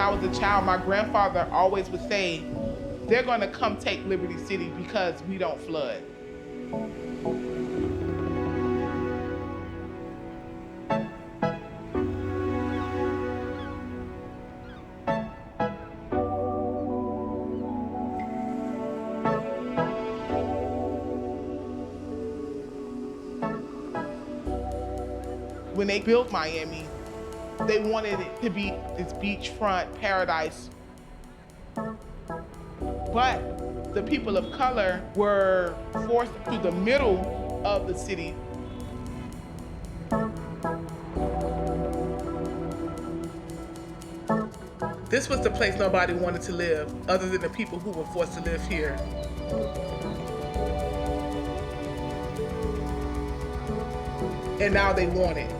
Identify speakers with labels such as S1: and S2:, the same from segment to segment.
S1: I was a child, my grandfather always would say, they're gonna come take Liberty City because we don't flood. When they built Miami, they wanted it to be this beachfront paradise. But the people of color were forced to the middle of the city. This was the place nobody wanted to live, other than the people who were forced to live here. And now they want it.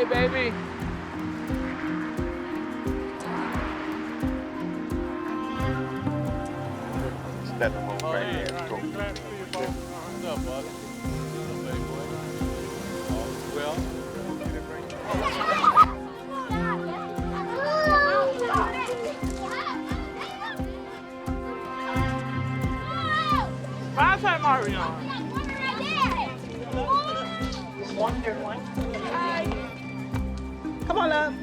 S2: Baby.
S3: Step them over right here.
S2: What's up, buddy? Well. Five time Mario.
S4: One. Hi. Come on, love.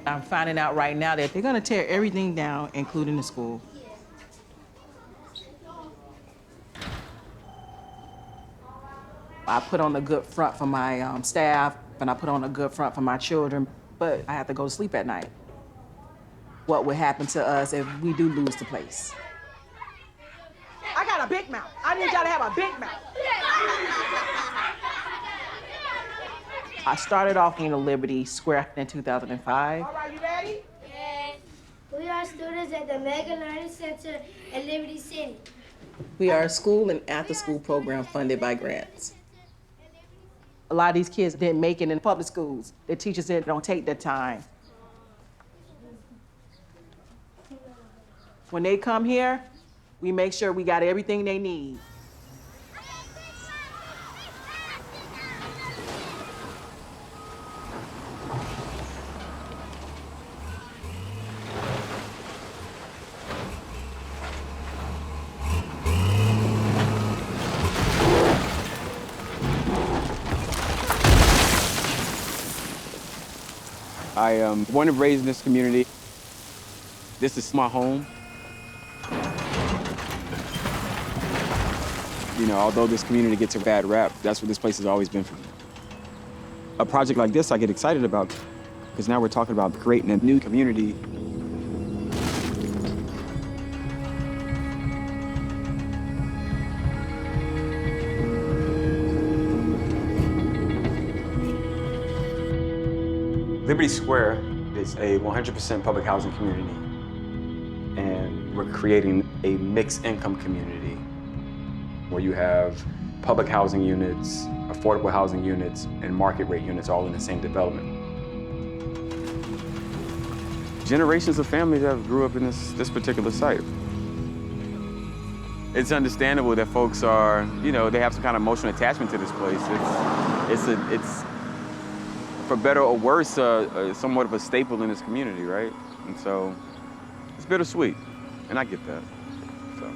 S4: I'm finding out right now that they're gonna tear everything down, including the school. I put on a good front for my staff, and I put on a good front for my children, but I have to go to sleep at night. What would happen to us if we do lose the place? I got a big mouth. I need y'all to have a big mouth. I started off in Liberty Square in 2005.
S1: All right, you ready?
S5: Yes. We are students at the Mega Learning Center at Liberty City.
S4: We are a school and after-school program funded by grants. A lot of these kids didn't make it in public schools. The teachers said don't take their time. When they come here, we make sure we got everything they need.
S6: I am born and raised in this community. This is my home. You know, although this community gets a bad rap, that's what this place has always been for me. A project like this I get excited about because now we're talking about creating a new community. Liberty Square is a 100% public housing community, and we're creating a mixed income community where you have public housing units, affordable housing units, and market rate units all in the same development. Generations of families have grew up in this particular site. It's understandable that folks are, you know, they have some kind of emotional attachment to this place. It's for better or worse, somewhat of a staple in this community, right? And so it's bittersweet, and I get that. So.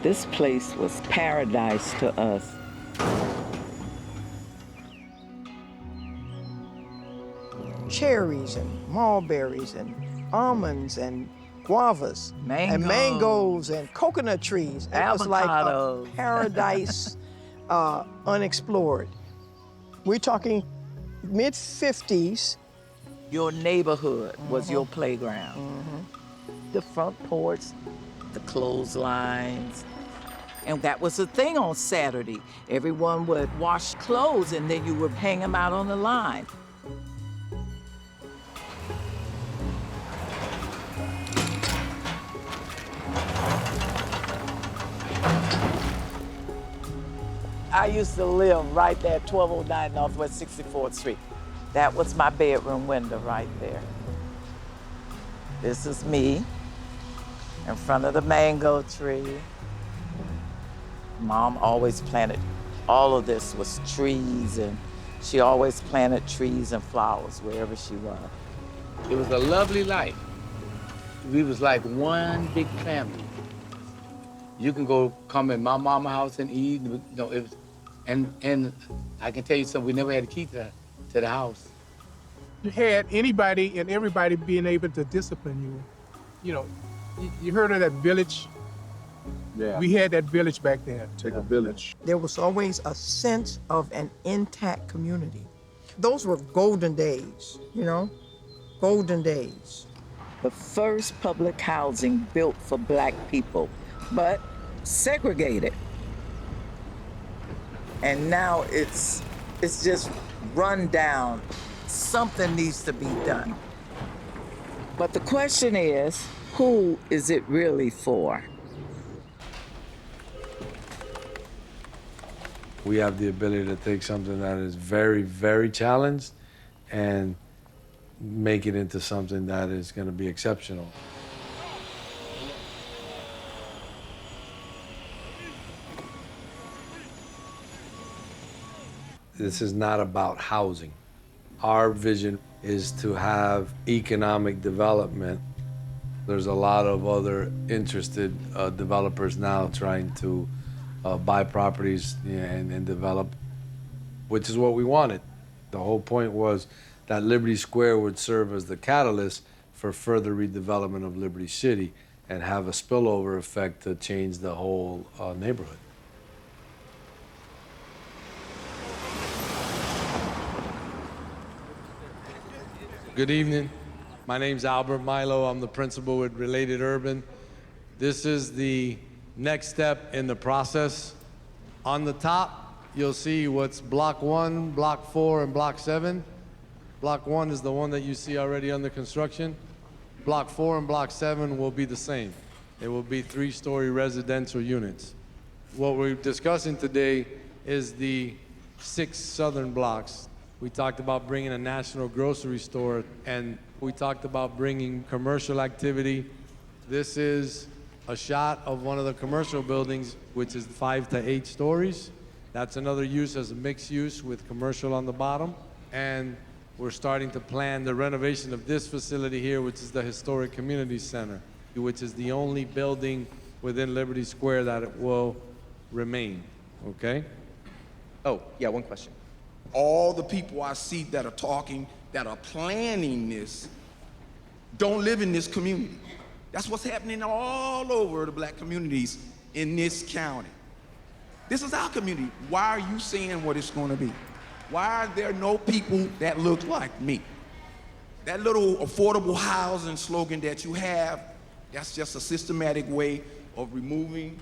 S7: This place was paradise to us.
S8: Cherries and mulberries and almonds and guavas and mangoes and coconut trees. It was like a
S7: Avocados.
S8: paradise unexplored. We're talking mid-50s.
S7: Your neighborhood was your playground. The front porch, the clotheslines. And that was the thing on Saturday. Everyone would wash clothes and then you would hang them out on the line. I used to live right there at 1209 Northwest 64th Street. That was my bedroom window right there. This is me in front of the mango tree. Mom always planted, all of this was trees, and she always planted trees and flowers wherever she was.
S9: It was a lovely life. We was like one big family. You can come in my mama's house and eat. You know, it was, and I can tell you something. We never had a key to the house.
S10: You had anybody and everybody being able to discipline you. You know, you heard of that village?
S3: Yeah.
S10: We had that village back then.
S3: Take a village.
S8: There was always a sense of an intact community. Those were golden days, you know? Golden days.
S7: The first public housing built for Black people, but segregated. And now it's just run down. Something needs to be done. But the question is, who is it really for?
S11: We have the ability to take something that is very, very challenged and make it into something that is going to be exceptional. This is not about housing. Our vision is to have economic development. There's a lot of other interested developers now trying to buy properties and develop, which is what we wanted. The whole point was that Liberty Square would serve as the catalyst for further redevelopment of Liberty City and have a spillover effect to change the whole neighborhood. Good evening. My name's Albert Milo. I'm the principal with Related Urban. This is the next step in the process. On the top, you'll see what's Block 1, Block 4, and Block 7. Block 1 is the one that you see already under construction. Block 4 and Block 7 will be the same. It will be 3-story residential units. What we're discussing today is the 6 southern blocks. We talked about bringing a national grocery store, and we talked about bringing commercial activity. This is a shot of one of the commercial buildings, which is 5 to 8 stories. That's another use as a mixed use with commercial on the bottom. And we're starting to plan the renovation of this facility here, which is the Historic Community Center, which is the only building within Liberty Square that it will remain, okay?
S12: Oh, yeah, one question.
S13: All the people I see that are talking, that are planning this, don't live in this community. That's what's happening all over the Black communities in this county. This is our community. Why are you saying what it's going to be? Why are there no people that look like me? That little affordable housing slogan that you have, that's just a systematic way of removing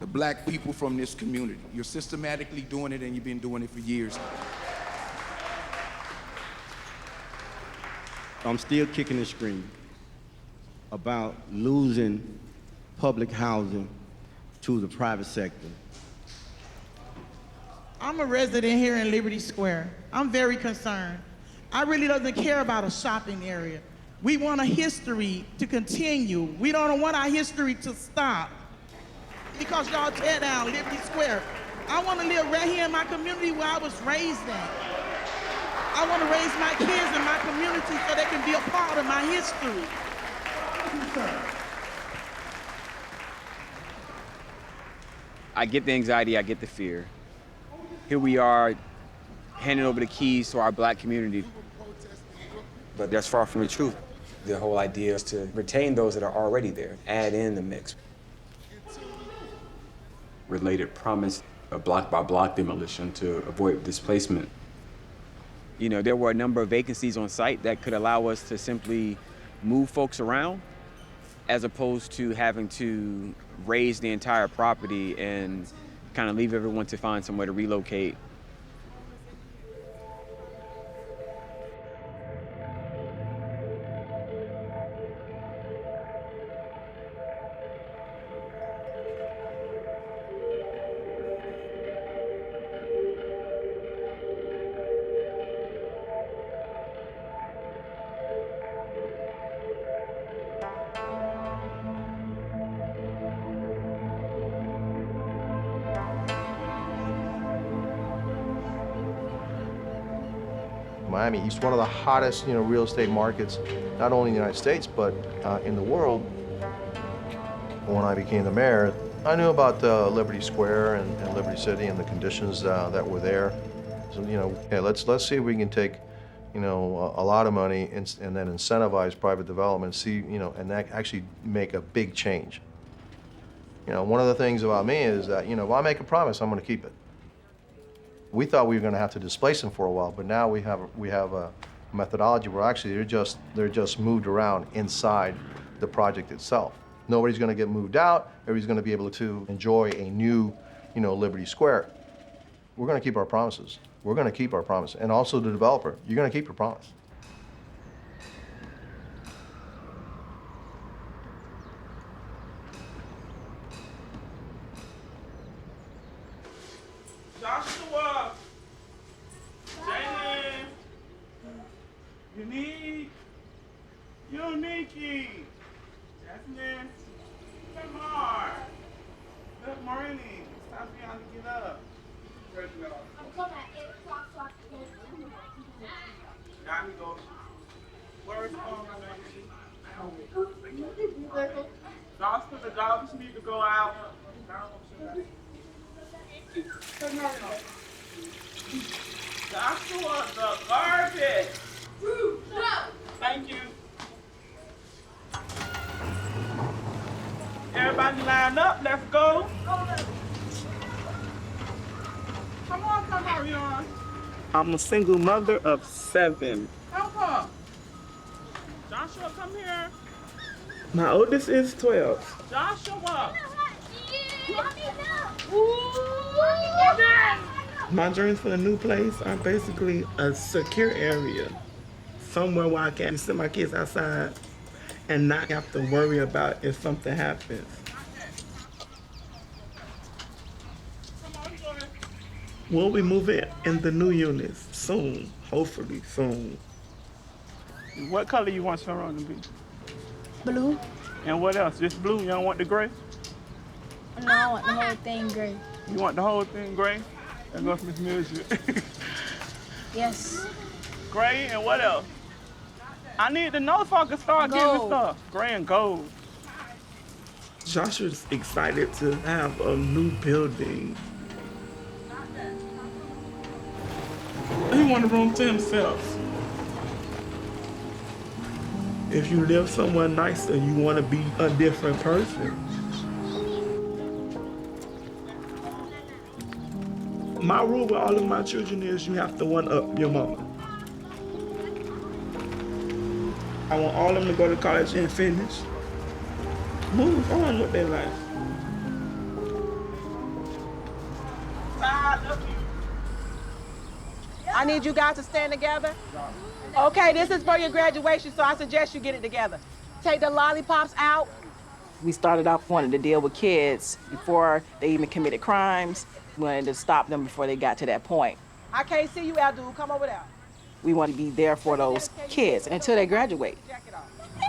S13: the Black people from this community. You're systematically doing it, and you've been doing it for years.
S14: I'm still kicking and screaming about losing public housing to the private sector.
S15: I'm a resident here in Liberty Square. I'm very concerned. I really doesn't care about a shopping area. We want a history to continue. We don't want our history to stop because y'all tear down Liberty Square. I want to live right here in my community where I was raised in. I want to raise my kids in my community so they can be a part of my history.
S6: I get the anxiety, I get the fear. Here we are, handing over the keys to our black community. But that's far from the truth. The whole idea is to retain those that are already there, add in the mix. Related promise, a block by block demolition to avoid displacement. You know, there were a number of vacancies on site that could allow us to simply move folks around as opposed to having to raise the entire property and kind of leave everyone to find somewhere to relocate.
S16: Miami, it's one of the hottest, real estate markets, not only in the United States, but in the world. When I became the mayor, I knew about Liberty Square and Liberty City and the conditions that were there. So, hey, let's see if we can take, a lot of money and then incentivize private development, and that actually make a big change. One of the things about me is that, if I make a promise, I'm going to keep it. We thought we were going to have to displace them for a while, but now we have a methodology where actually they're just moved around inside the project itself. Nobody's going to get moved out. Everybody's going to be able to enjoy a new, Liberty Square. We're going to keep our promises. We're going to keep our promise, and also the developer. You're going to keep your promise.
S15: Joshua! Jalen! Unique! Jasmine! Come on! Good morning. It's time for y'all to get up.
S5: I'm coming at 8 o'clock so I can go.
S15: Got me go. Where's home, baby? Joshua, the dogs need to go out. Joshua, the garbage. Thank you. Everybody line up, let's go. Come on, Rion.
S17: I'm a single mother of 7.
S15: Come. Joshua, come here.
S17: My oldest is 12.
S15: Joshua.
S17: My dreams for the new place are basically a secure area, somewhere where I can send my kids outside and not have to worry about if something happens. We'll be moving in the new units soon, hopefully soon.
S15: What color you want surround to be?
S5: Blue?
S15: And what else? Just blue? You don't want the gray?
S5: No, I want the whole thing gray.
S15: You want the whole thing gray? That goes with music.
S5: Yes.
S15: Gray and what else? I need to know so I can start getting stuff. Gray and gold.
S17: Joshua's excited to have a new building.
S15: He want a room to himself.
S17: If you live somewhere nicer, you want to be a different person. My rule with all of my children is you have to one-up your mama. I want all of them to go to college and finish. Move on with their life.
S18: I need you guys to stand together. Okay, this is for your graduation, so I suggest you get it together. Take the lollipops out.
S4: We started off wanting to deal with kids before they even committed crimes. We wanted to stop them before they got to that point.
S18: I can't see you, Abdul. Come over there.
S4: We want to be there for those kids until they graduate.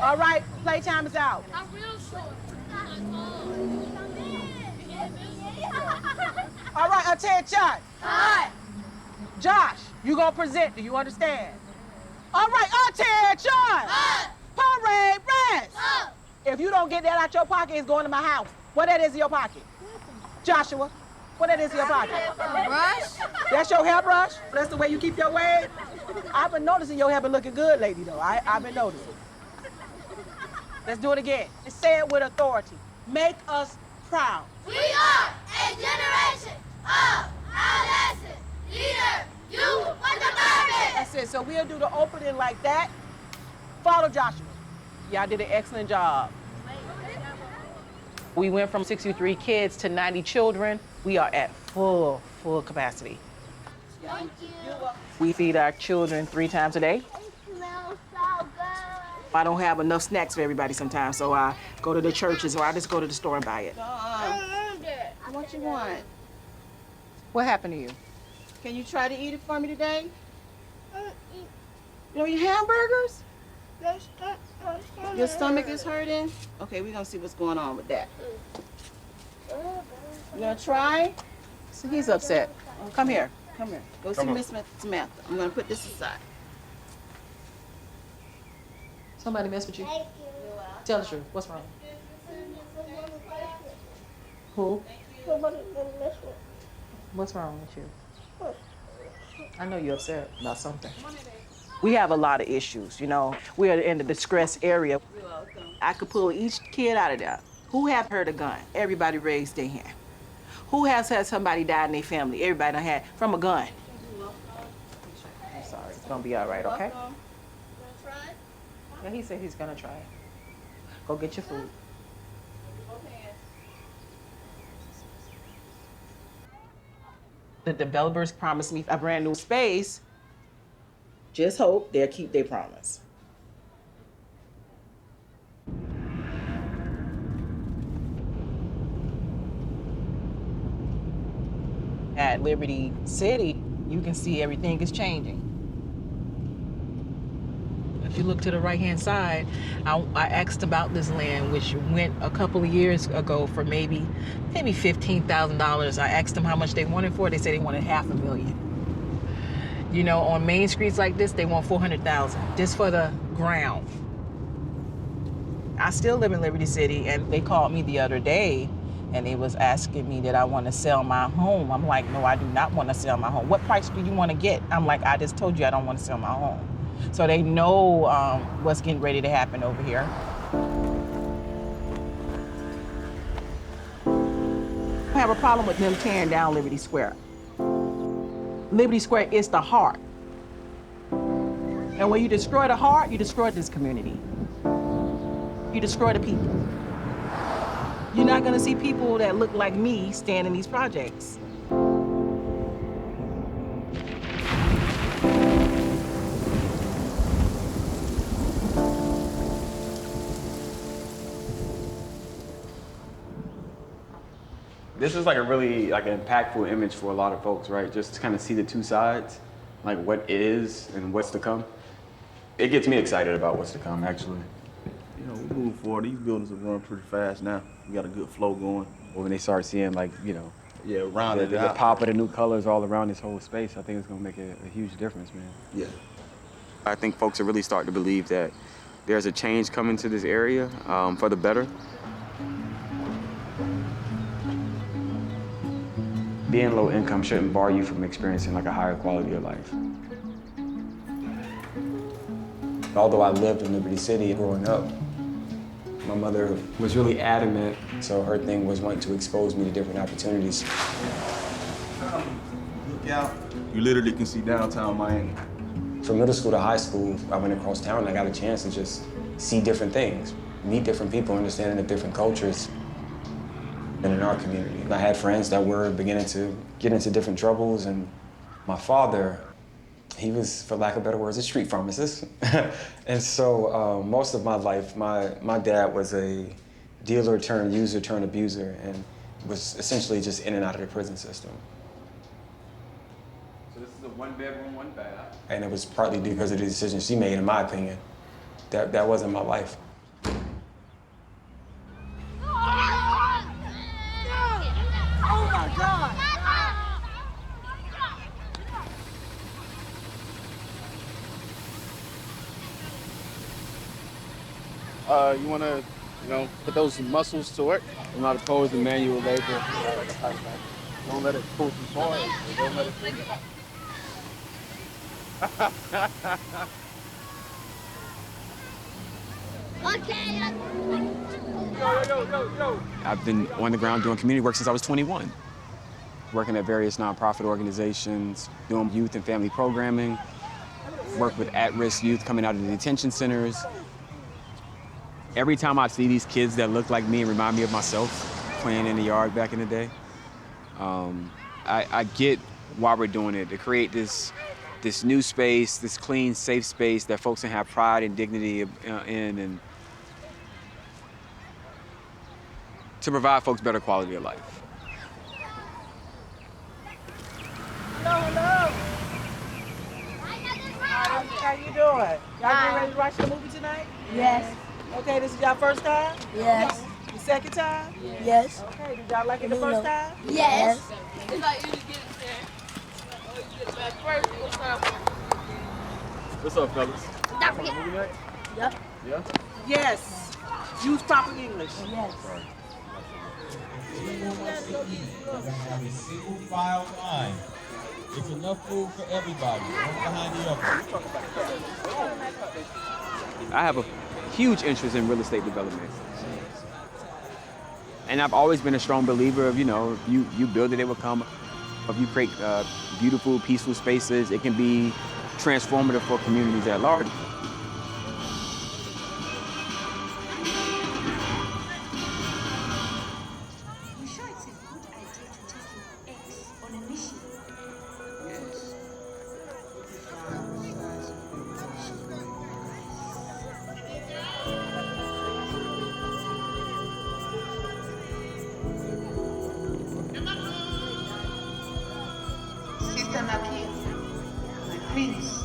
S18: All right, playtime is out.
S5: I'm real short.
S18: All right, attention.
S5: Hi.
S18: Josh, you gonna present. Do you understand? All right, attention. Parade rest. If you don't get that out your pocket, it's going to my house. What that is in your pocket? Joshua, what that is in your pocket?
S19: Brush?
S18: That's your hairbrush? That's the way you keep your wave? I've been noticing your hair been looking good lately, though. I've been noticing. Let's do it again. And say it with authority. Make us proud.
S5: We are a generation of adolescent leaders. You want the garbage.
S18: That's it. So we'll do the opening like that. Follow Joshua. Y'all did an excellent job. We went from 63 kids to 90 children. We are at full capacity.
S5: Thank you.
S18: We feed our children 3 times a day.
S5: It smells so good.
S4: I don't have enough snacks for everybody sometimes, so I go to the churches or I just go to the store and buy it.
S19: What you want?
S18: What happened to you?
S19: Can you try to eat it for me today? You don't eat hamburgers? Your stomach is hurting? Okay, we're gonna see what's going on with that. You gonna try?
S18: So he's upset. Come here.
S19: Come here. Go see Miss Samantha. I'm gonna put this aside.
S18: Somebody messed with you? Tell the truth. What's wrong? Who? What's wrong with you? I know you're upset about something. We have a lot of issues, you know. We are in the distress area. I could pull each kid out of there. Who have heard a gun? Everybody raised their hand. Who has had somebody die in their family? Everybody done had from a gun. I'm sorry. It's gonna be all right, okay? Yeah, he said he's gonna try it. Go get your food. The developers promised me a brand new space. Just hope they'll keep their promise. At Liberty City, you can see everything is changing. If you look to the right-hand side, I asked about this land, which went a couple of years ago for maybe $15,000. I asked them how much they wanted for it. They said they wanted $500,000. You know, on main streets like this, they want $400,000 just for the ground. I still live in Liberty City, and they called me the other day, and they was asking me that I want to sell my home. I'm like, no, I do not want to sell my home. What price do you want to get? I'm like, I just told you I don't want to sell my home. So they know what's getting ready to happen over here. I have a problem with them tearing down Liberty Square. Liberty Square is the heart. And when you destroy the heart, you destroy this community. You destroy the people. You're not gonna see people that look like me stand in these projects.
S6: This is like a really an impactful image for a lot of folks, right? Just to kind of see the two sides, like what is and what's to come. It gets me excited about what's to come, actually.
S20: You know, we move forward. These buildings are running pretty fast now. We got a good flow going.
S6: Well, when they start seeing
S20: yeah, rounded
S6: the
S20: out.
S6: pop of the new colors all around this whole space, I think it's gonna make a huge difference, man.
S20: Yeah.
S6: I think folks are really starting to believe that there's a change coming to this area for the better. Being low income shouldn't bar you from experiencing a higher quality of life. Although I lived in Liberty City growing up, my mother was really adamant, so her thing was wanting to expose me to different opportunities.
S20: Look out. You literally can see downtown Miami.
S6: From middle school to high school, I went across town and I got a chance to just see different things, meet different people, understanding the different cultures. And in our community, I had friends that were beginning to get into different troubles, and my father, he was, for lack of better words, a street pharmacist. And so most of my life, my dad was a dealer turned user turned abuser, and was essentially just in and out of the prison system. So this is a 1-bedroom, 1-bath. And it was partly because of the decisions she made, in my opinion. That wasn't my life.
S19: Oh my God!
S21: You
S2: You know, put those muscles to work.
S9: I'm not opposed to manual labor. Don't let it pull too hard. Don't let it pull
S6: I've been on the ground doing community work since I was 21. Working at various nonprofit organizations, doing youth and family programming, work with at-risk youth coming out of the detention centers. Every time I see these kids that look like me and remind me of myself playing in the yard back in the day, I get why we're doing it, to create this new space, this clean, safe space that folks can have pride and dignity in, and to provide folks better quality of life.
S18: Hello. How you doing? Y'all getting ready to watch the movie tonight?
S5: Yes.
S18: Okay, this is y'all first time?
S5: Yes.
S18: The second time?
S5: Yes.
S18: Okay, did y'all like it the first time?
S5: Yes.
S2: It's like you just get it there. Or you get it back first.
S20: What's up, fellas?
S5: Don't forget.
S20: Movie night?
S5: Yep.
S20: Yeah?
S18: Yes. Use proper English.
S5: Yes.
S21: Have a single file line. It's enough food for everybody, one behind the other.
S6: I have a huge interest in real estate development. And I've always been a strong believer of, if you build it, it will come. If you create beautiful, peaceful spaces, it can be transformative for communities at large.
S22: Sister Nakia, my prince,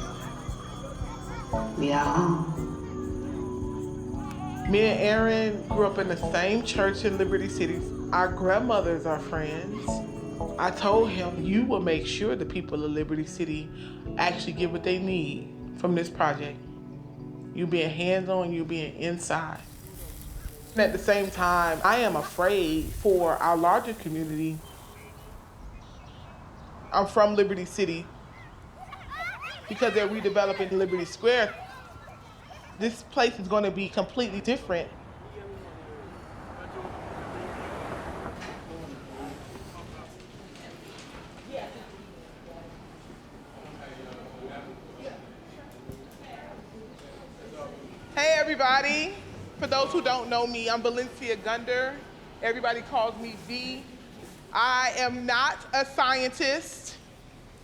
S22: we are home.
S1: Me and Aaron grew up in the same church in Liberty City. Our grandmothers are friends. I told him, you will make sure the people of Liberty City actually get what they need from this project. You being hands-on, you being inside. And at the same time, I am afraid for our larger community. I'm from Liberty City. Because they're redeveloping Liberty Square, this place is going to be completely different. Hey everybody. For those who don't know me, I'm Valencia Gunder. Everybody calls me V. I am not a scientist,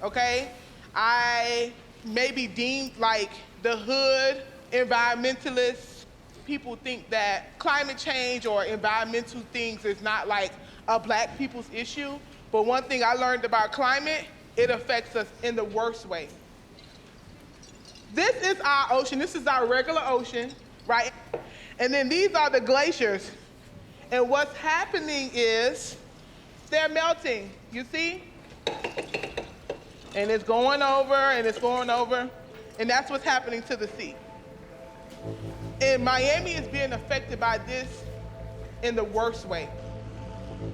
S1: okay? I may be deemed like the hood environmentalist. People think that climate change or environmental things is not like a black people's issue. But one thing I learned about climate, it affects us in the worst way. This is our ocean. This is our regular ocean, right? And then these are the glaciers. And what's happening is they're melting, you see? And it's going over, and it's going over. And that's what's happening to the sea. And Miami is being affected by this in the worst way.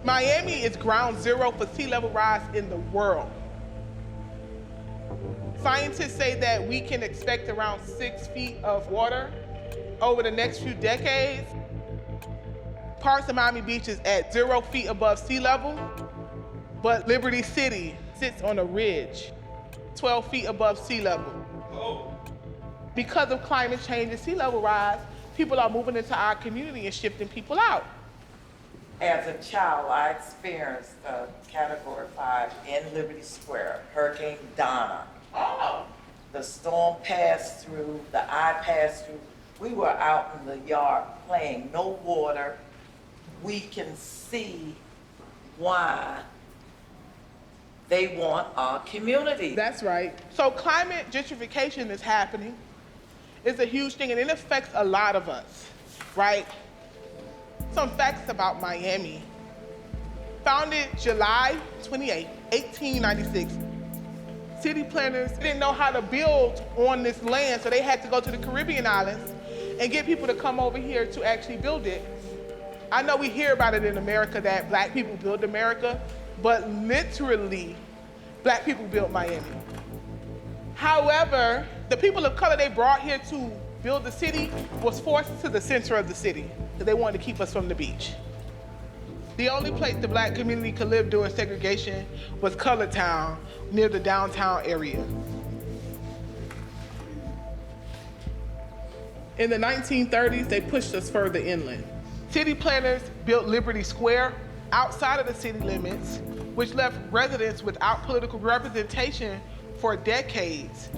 S1: Miami is ground zero for sea level rise in the world. Scientists say that we can expect around 6 feet of water over the next few decades. Parts of Miami Beach is at 0 feet above sea level, but Liberty City sits on a ridge, 12 feet above sea level. Because of climate change and sea level rise, people are moving into our community and shifting people out.
S7: As a child, I experienced Category 5 in Liberty Square, Hurricane Donna.
S1: Oh.
S7: The storm passed through, the eye passed through. We were out in the yard playing, no water. We can see why they want our community.
S1: That's right. So climate gentrification is happening. It's a huge thing, and it affects a lot of us, right? Some facts about Miami. Founded July 28, 1896. City planners didn't know how to build on this land, so they had to go to the Caribbean islands and get people to come over here to actually build it. I know we hear about it in America that black people built America, but literally, black people built Miami. However, the people of color they brought here to build the city was forced to the center of the city because they wanted to keep us from the beach. The only place the black community could live during segregation was Colored Town, near the downtown area. In the 1930s, they pushed us further inland. City planners built Liberty Square outside of the city limits, which left residents without political representation for decades.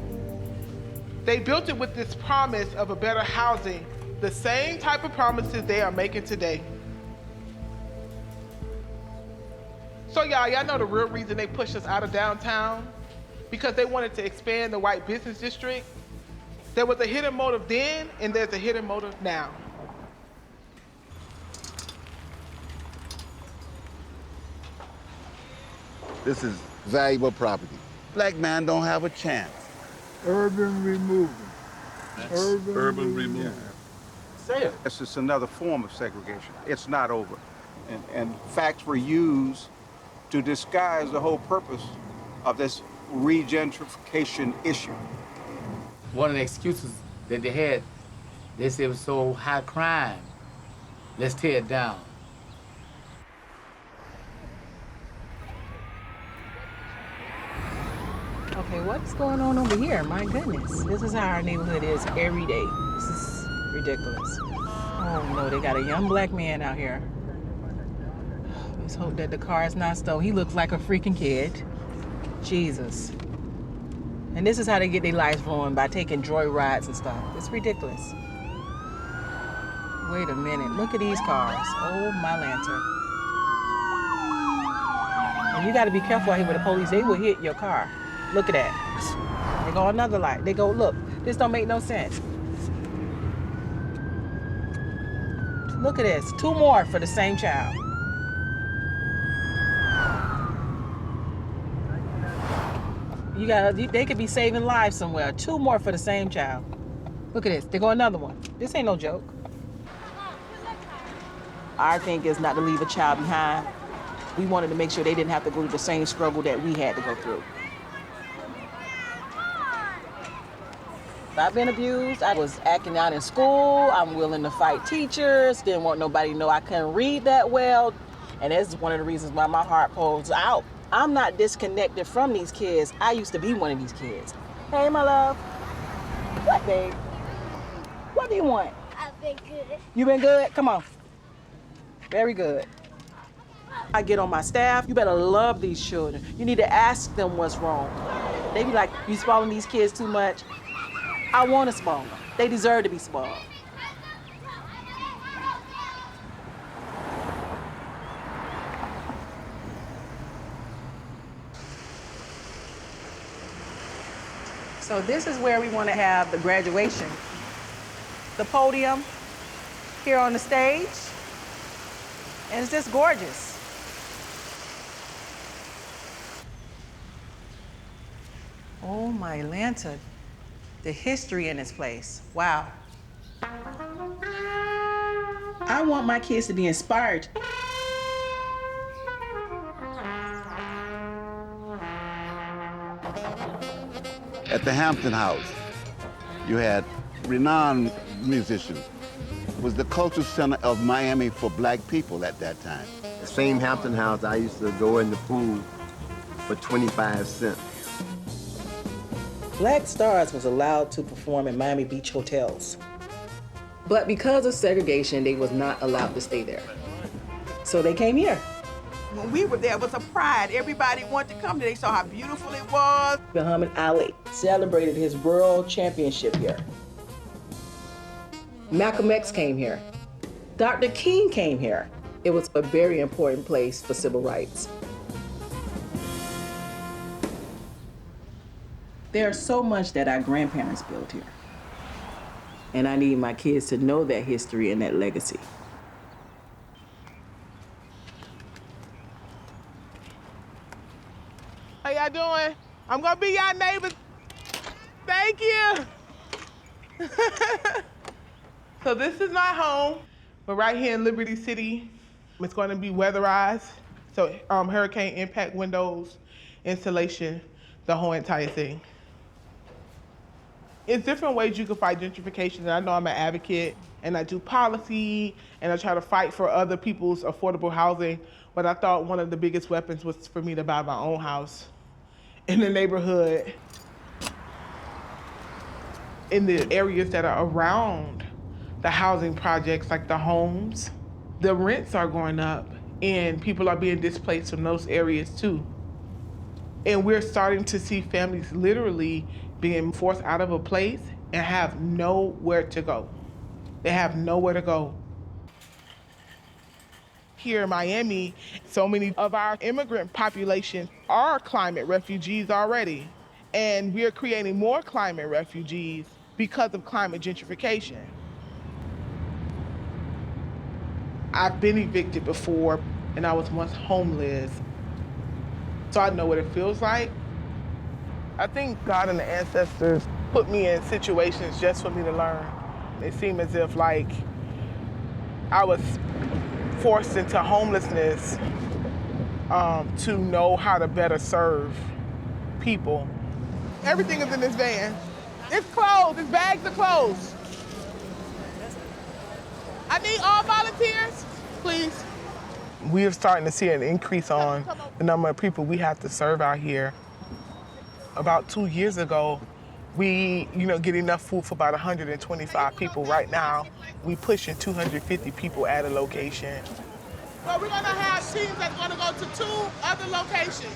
S1: They built it with this promise of a better housing, the same type of promises they are making today. So y'all know the real reason they pushed us out of downtown? Because they wanted to expand the white business district. There was a hidden motive then, and there's a hidden motive now.
S3: This is valuable property. Black man don't have a chance.
S10: Urban removal.
S3: Urban removal.
S10: Say it.
S23: It's just another form of segregation. It's not over. And facts were used to disguise the whole purpose of this regentrification issue.
S9: One of the excuses that they had, they said it was so high crime. Let's tear it down.
S18: Okay, what's going on over here? My goodness. This is how our neighborhood is every day. This is ridiculous. Oh no, they got a young black man out here. Let's hope that the car is not stolen. He looks like a freaking kid. Jesus. And this is how they get their lives ruined, by taking joy rides and stuff. It's ridiculous. Wait a minute, look at these cars. Oh my lantern. And you gotta be careful out here with the police. They will hit your car. Look at that. They go another light. They go, look, this don't make no sense. Look at this, 2 more for the same child. They could be saving lives somewhere. 2 more for the same child. Look at this, there go another one. This ain't no joke.
S4: Our thing is not to leave a child behind. We wanted to make sure they didn't have to go through the same struggle that we had to go through. I've been abused. I was acting out in school. I'm willing to fight teachers. Didn't want nobody to know I couldn't read that well. And that's one of the reasons why my heart pulls out. I'm not disconnected from these kids. I used to be one of these kids. Hey, my love. What, babe? What do you want?
S5: I've been good.
S4: You been good? Come on. Very good. I get on my staff. You better love these children. You need to ask them what's wrong. They be like, you spoiling these kids too much. I want to spoil them. They deserve to be spoiled.
S18: So this is where we want to have the graduation. The podium here on the stage. And it's just gorgeous. Oh my Lanta, the history in this place, wow. I want my kids to be inspired.
S3: At the Hampton House, you had renowned musicians. It was the cultural center of Miami for black people at that time.
S24: The same Hampton House, I used to go in the pool for 25 cents.
S4: Black stars was allowed to perform in Miami Beach hotels. But because of segregation, they was not allowed to stay there. So they came here.
S8: When we were there, it was a pride. Everybody wanted to come there. They saw how beautiful it was.
S4: Muhammad Ali celebrated his world championship here. Malcolm X came here. Dr. King came here. It was a very important place for civil rights. There's so much that our grandparents built here. And I need my kids to know that history and that legacy.
S1: How y'all doing? I'm gonna be y'all neighbors. Thank you. So this is my home. But right here in Liberty City, it's going to be weatherized. So hurricane impact windows, insulation, the whole entire thing. It's different ways you can fight gentrification. And I know I'm an advocate and I do policy and I try to fight for other people's affordable housing. But I thought one of the biggest weapons was for me to buy my own house in the neighborhood, in the areas that are around the housing projects, like the homes. The rents are going up and people are being displaced from those areas too. And we're starting to see families literally being forced out of a place and have nowhere to go. They have nowhere to go. Here in Miami, so many of our immigrant population are climate refugees already. And we're creating more climate refugees because of climate gentrification. I've been evicted before, and I was once homeless. So I know what it feels like. I think God and the ancestors put me in situations just for me to learn. It seemed as if like I was forced into homelessness to know how to better serve people. Everything is in this van. It's clothes, it's bags of clothes. I need all volunteers, please. We are starting to see an increase on the number of people we have to serve out here. About 2 years ago, we, get enough food for about 125 people. Right now, we pushing 250 people at a location. So we're gonna have teams that's gonna go to 2 other locations.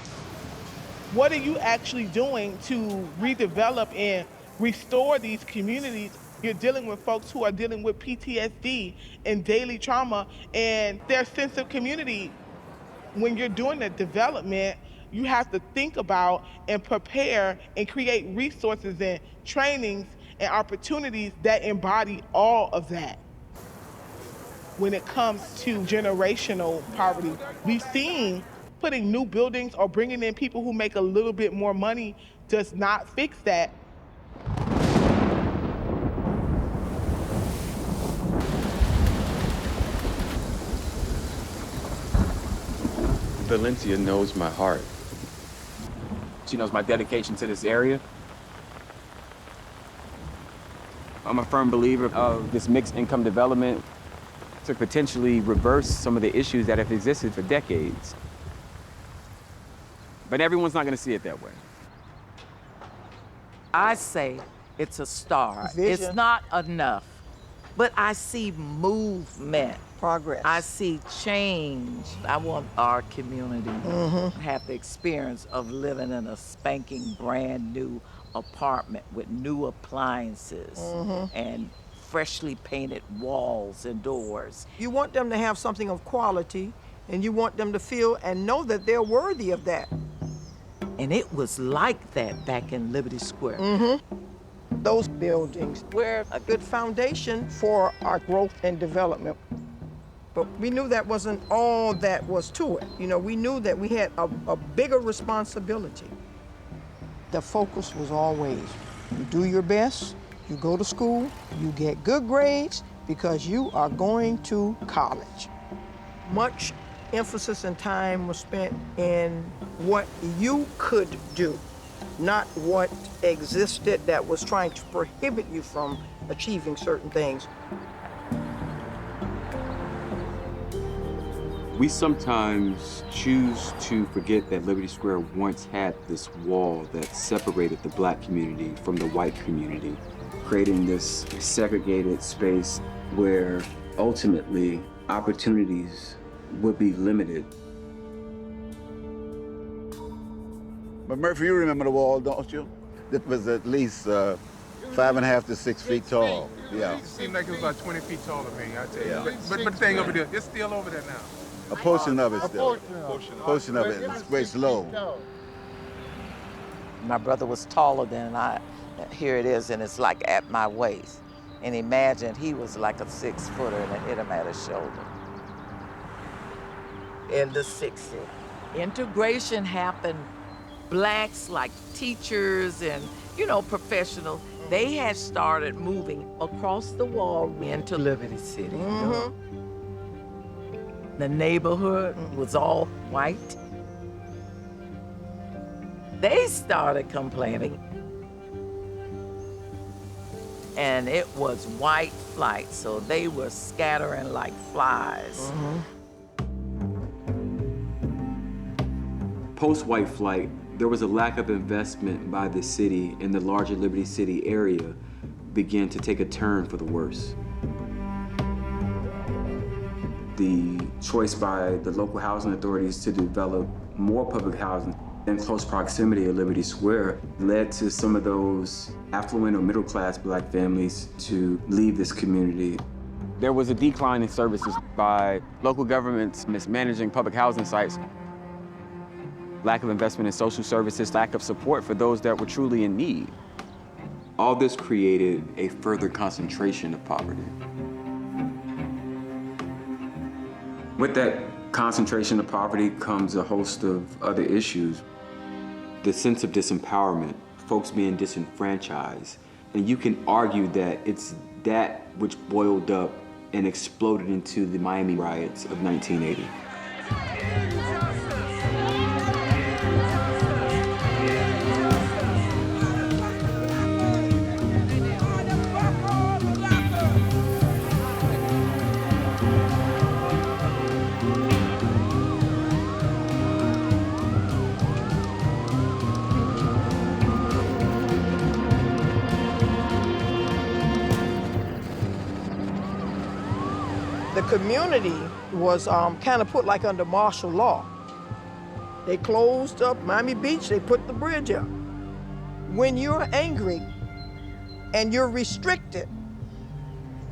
S1: What are you actually doing to redevelop and restore these communities? You're dealing with folks who are dealing with PTSD and daily trauma and their sense of community. When you're doing the development, you have to think about and prepare and create resources and trainings and opportunities that embody all of that. When it comes to generational poverty, we've seen putting new buildings or bringing in people who make a little bit more money does not fix that.
S6: Valencia knows my heart. She knows my dedication to this area. I'm a firm believer of this mixed income development to potentially reverse some of the issues that have existed for decades. But everyone's not gonna see it that way.
S7: I say it's a start.
S8: Vision.
S7: It's not enough, but I see movement.
S8: Progress.
S7: I see change. I want our community to have the experience of living in a spanking brand new apartment with new appliances and freshly painted walls and doors.
S8: You want them to have something of quality, and you want them to feel and know that they're worthy of that.
S7: And it was like that back in Liberty Square.
S8: Those buildings were a good foundation for our growth and development. But we knew that wasn't all that was to it. We knew that we had a bigger responsibility. The focus was always, you do your best, you go to school, you get good grades because you are going to college. Much emphasis and time was spent in what you could do, not what existed that was trying to prohibit you from achieving certain things.
S6: We sometimes choose to forget that Liberty Square once had this wall that separated the Black community from the white community, creating this segregated space where ultimately opportunities would be limited.
S3: But Murphy, you remember the wall, don't you? It was at least 5.5 to 6 feet tall. Yeah.
S11: It seemed like it was about 20 feet tall to me, I tell you.
S3: Yeah.
S11: But the thing over there, it's still over there now.
S3: A portion of it still. Portion of it. It's very slow.
S7: My brother was taller than I. Here it is, and it's like at my waist. And imagine he was like a 6-footer and it hit him at his shoulder. In the 60s. Integration happened. Blacks like teachers and, professionals, they had started moving across the wall into Liberty City. The neighborhood was all white. They started complaining. And it was white flight, so they were scattering like flies.
S6: Post-white flight, there was a lack of investment by the city, and the larger Liberty City area began to take a turn for the worse. The choice by the local housing authorities to develop more public housing in close proximity of Liberty Square led to some of those affluent or middle-class Black families to leave this community. There was a decline in services by local governments mismanaging public housing sites, lack of investment in social services, lack of support for those that were truly in need. All this created a further concentration of poverty. With that concentration of poverty comes a host of other issues. The sense of disempowerment, folks being disenfranchised. And you can argue that it's that which boiled up and exploded into the Miami riots of 1980.
S8: The community was kind of put like under martial law. They closed up Miami Beach, they put the bridge up. When you're angry and you're restricted,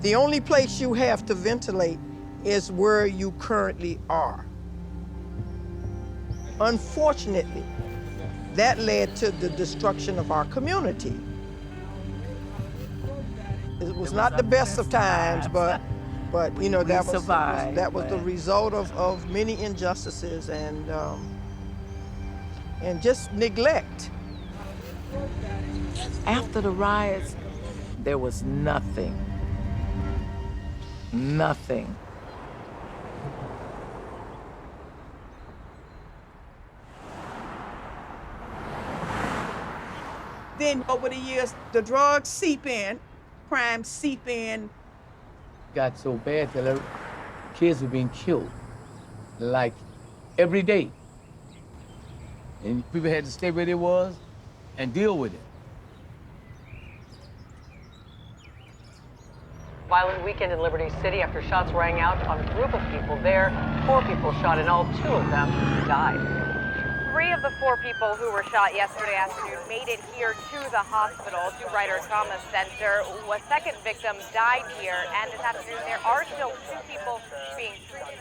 S8: the only place you have to ventilate is where you currently are. Unfortunately, that led to the destruction of our community. It was not the best of times, but you know, that was the result of many injustices and just neglect.
S7: After the riots, there was nothing. Nothing.
S19: Then over the years, the drugs seep in, crime seep in.
S9: Got so bad that kids were being killed, like every day. And people had to stay where they was and deal with it.
S12: Violent weekend in Liberty City after shots rang out on a group of people there. 4 people shot and all 2 of them died.
S13: 3 of the 4 people who were shot yesterday afternoon made it here to the hospital, to Ryder Trauma Center. A second victim died here, and this afternoon there are still 2 people being treated.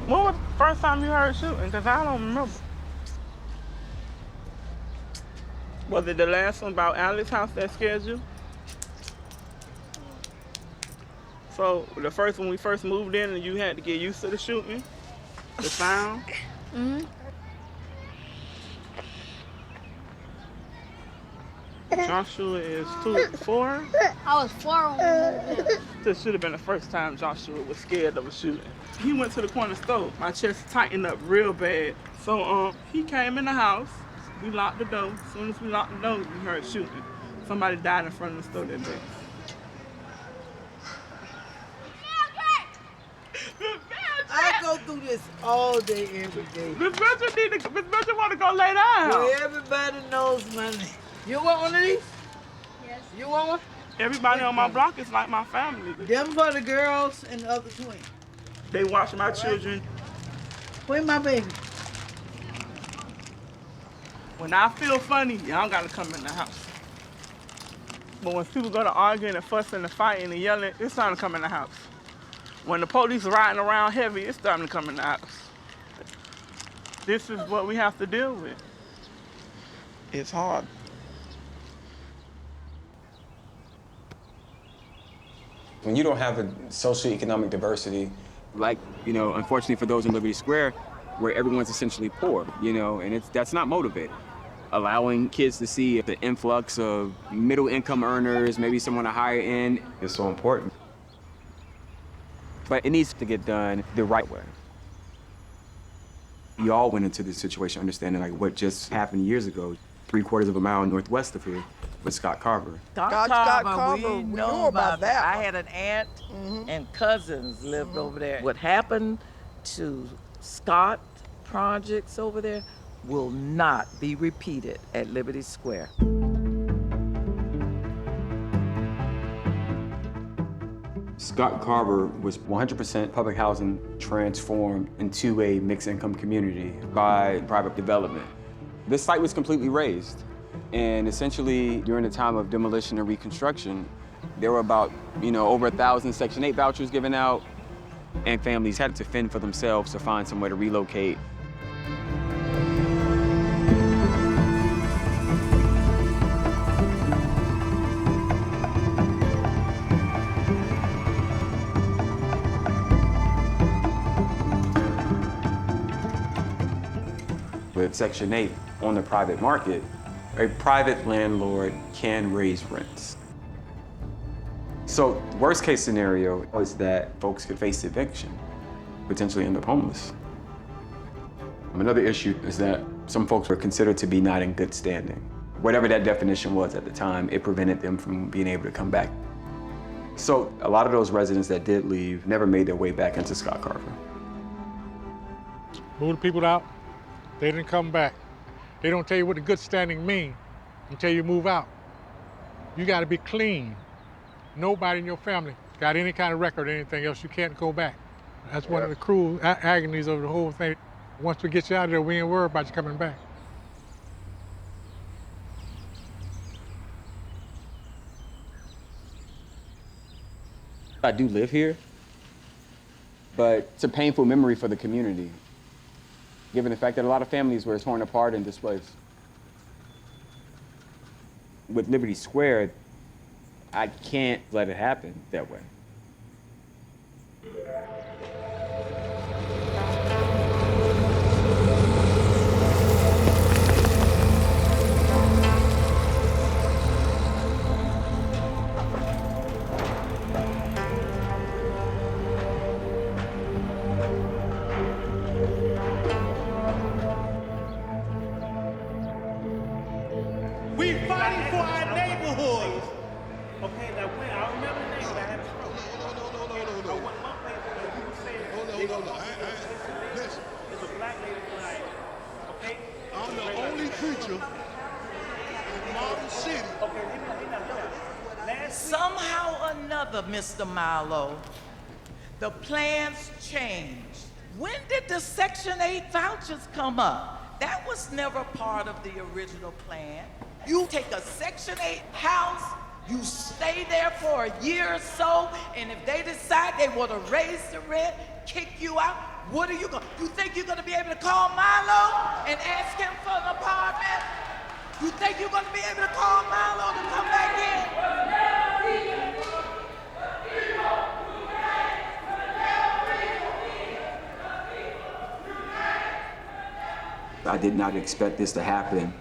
S17: When was the first time you heard shooting? Because I don't remember. Was it the last one about Alex house that scared you? So the first when we first moved in and you had to get used to the shooting, the sound?
S5: Mm-hmm.
S17: Joshua is 4?
S5: I was 4 when we moved in.
S17: This should have been the first time Joshua was scared of a shooting. He went to the corner store. My chest tightened up real bad. So he came in the house. We locked the door. As soon as we locked the door, we heard shooting. Somebody died in front of the store that day.
S2: I go through this all day, every day.
S17: Miss Mitchell want to go lay down.
S2: Well, everybody knows my name. You want one of these?
S5: Yes.
S2: You want one?
S17: Everybody on my block is like my family.
S2: Them for the girls and the other twin.
S17: They watch my children.
S2: Where my baby?
S17: When I feel funny, y'all gotta come in the house. But when people go to arguing and fussing and fighting and yelling, it's time to come in the house. When the police are riding around heavy, it's time to come in the house. This is what we have to deal with. It's hard.
S6: When you don't have a socioeconomic diversity, like, unfortunately for those in Liberty Square, where everyone's essentially poor, you know, and that's not motivating. Allowing kids to see the influx of middle income earners, maybe someone a higher end, is so important. But it needs to get done the right way. You all went into this situation understanding like what just happened years ago, 3/4 of a mile northwest of here with Scott Carver.
S7: Scott Carver, we knew about that. I had an aunt and cousins lived over there. What happened to Scott projects over there will not be repeated at Liberty Square.
S6: Scott Carver was 100% public housing transformed into a mixed income community by private development. This site was completely razed. And essentially, during the time of demolition and reconstruction, there were about, over 1,000 Section 8 vouchers given out, and families had to fend for themselves to find somewhere to relocate. With Section 8 on the private market, a private landlord can raise rents. So worst case scenario is that folks could face eviction, potentially end up homeless. Another issue is that some folks were considered to be not in good standing. Whatever that definition was at the time, it prevented them from being able to come back. So a lot of those residents that did leave never made their way back into Scott Carver.
S10: Move the people out, they didn't come back. They don't tell you what the good standing mean until you move out. You gotta be clean. Nobody in your family got any kind of record or anything else, you can't go back. That's one of the cruel agonies of the whole thing. Once we get you out of there, we ain't worried about you coming back.
S6: I do live here, but it's a painful memory for the community, given the fact that a lot of families were torn apart and displaced. With Liberty Square, I can't let it happen that way.
S14: We fighting for our neighborhoods. Okay, now when I remember the name, I had a stroke. Listen. There's a black lady flying. Okay? I'm the only preacher in Martin City. Okay,
S7: Somehow or another, Mr. Milo, the plans changed. When did the Section 8 vouchers come up? That was never part of the original plan. You take a Section 8 house, you stay there for a year or so, and if they decide they want to raise the rent, kick you out, what are you going to do? You think you're going to be able to call Milo and ask him for an apartment? You think you're going to be able to call Milo to come back in?
S6: I did not expect this to happen.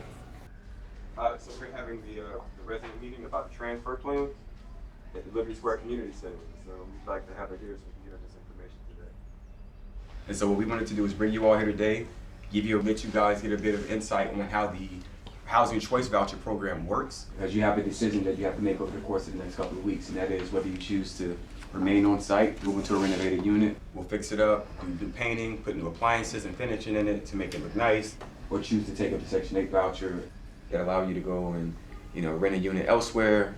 S6: So we're having the resident meeting about the transfer plans at the Liberty Square Community Center. So we'd like to have her here so we can get her this information today. And so what we wanted to do is bring you all here today, let you guys get a bit of insight on how the Housing Choice Voucher Program works. Because you have a decision that you have to make over the course of the next couple of weeks, and that is whether you choose to remain on site, move into a renovated unit, we'll fix it up, do painting, put new appliances and finishing in it to make it look nice, or choose to take up the Section 8 voucher that allow you to go and rent a unit elsewhere.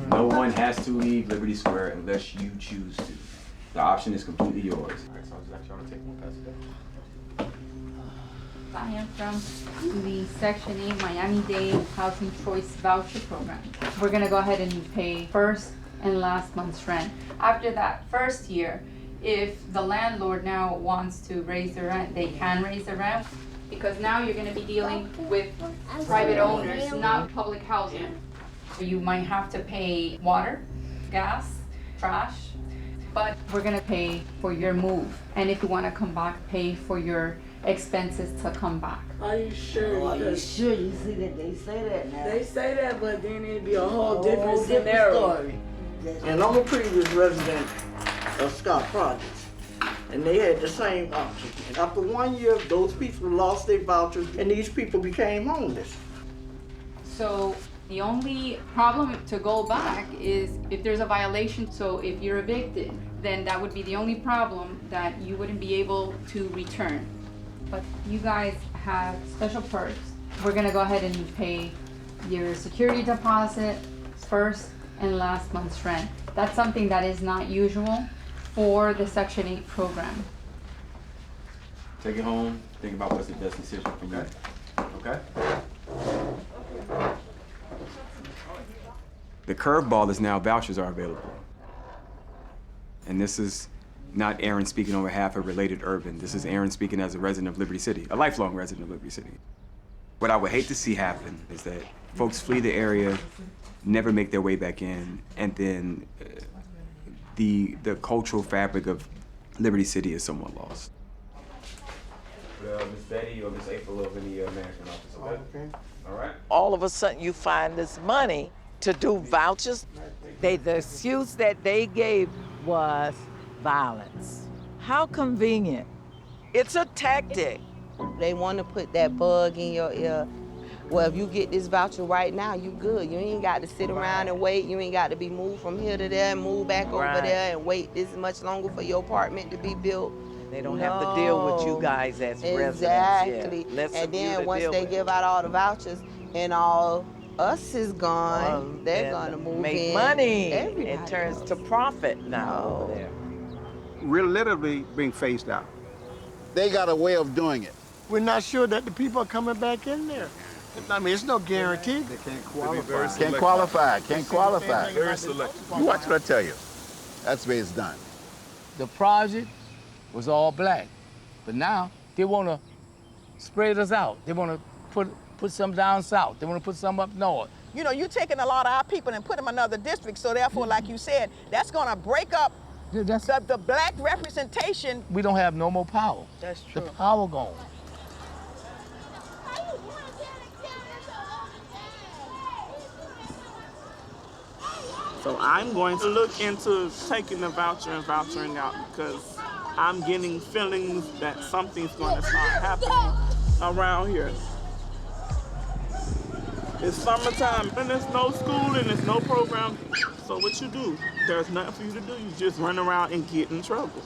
S6: No one has to leave Liberty Square unless you choose to. The option is completely yours. All right, so I'll just let y'all take one pass it down.
S15: I am from the Section 8 Miami-Dade Housing Choice Voucher Program. We're gonna go ahead and pay first and last month's rent. After that first year, if the landlord now wants to raise the rent, they can raise the rent, because now you're gonna be dealing with private owners, not public housing. You might have to pay water, gas, trash, but we're gonna pay for your move. And if you wanna come back, pay for your expenses to come back.
S2: Are you sure?
S16: Are you sure? You see that they say that now?
S2: They say that, but then it'd be a whole
S16: A
S2: different
S16: whole
S2: scenario.
S16: story. And I'm a previous resident of Scott Projects, and they had the same option. And after 1 year, those people lost their vouchers, and these people became homeless.
S15: So the only problem to go back is if there's a violation. So if you're evicted, then that would be the only problem, that you wouldn't be able to return. But you guys have special perks. We're gonna go ahead and pay your security deposit, first and last month's rent. That's something that is not usual for the Section 8 program.
S6: Take it home, think about what's the best decision for you. Okay? The curveball is now vouchers are available. And this is not Aaron speaking on behalf of Related Urban. This is Aaron speaking as a resident of Liberty City, a lifelong resident of Liberty City. What I would hate to see happen is that folks flee the area, never make their way back in, and then the cultural fabric of Liberty City is somewhat lost. Miss Betty or Miss April of any management office, okay? All right.
S7: All of a sudden you find this money to do vouchers. The excuse that they gave was violence. How convenient. It's a tactic.
S20: They want to put that bug in your ear. Well, if you get this voucher right now, you good. You ain't got to sit around and wait. You ain't got to be moved from here to there and move back over there and wait this much longer for your apartment to be built.
S7: They don't have to deal with you guys as residents.
S20: Exactly.
S7: Yeah.
S20: And then once they give out all the vouchers and all us is gone, they're gonna move
S7: make
S20: in.
S7: money.
S20: Everybody
S7: It turns to profit now over there.
S23: We're literally being phased out.
S3: They got a way of doing it.
S14: We're not sure that the people are coming back in there. I mean, it's no guarantee.
S3: They can't qualify. Can't qualify. Can't qualify.
S14: Very selective.
S3: You watch what I tell you. That's the way it's done.
S9: The project was all black, but now they want to spread us out. They want to put some down south. They want to put some up north.
S19: You know, you're taking a lot of our people and putting them in another district, so therefore, like you said, that's gonna break up the black representation.
S9: We don't have no more power.
S19: That's true.
S9: The power gone.
S17: So I'm going to look into taking the voucher and vouchering out because I'm getting feelings that something's going to start happening around here. It's summertime and there's no school and there's no program. So what you do? There's nothing for you to do. You just run around and get in trouble.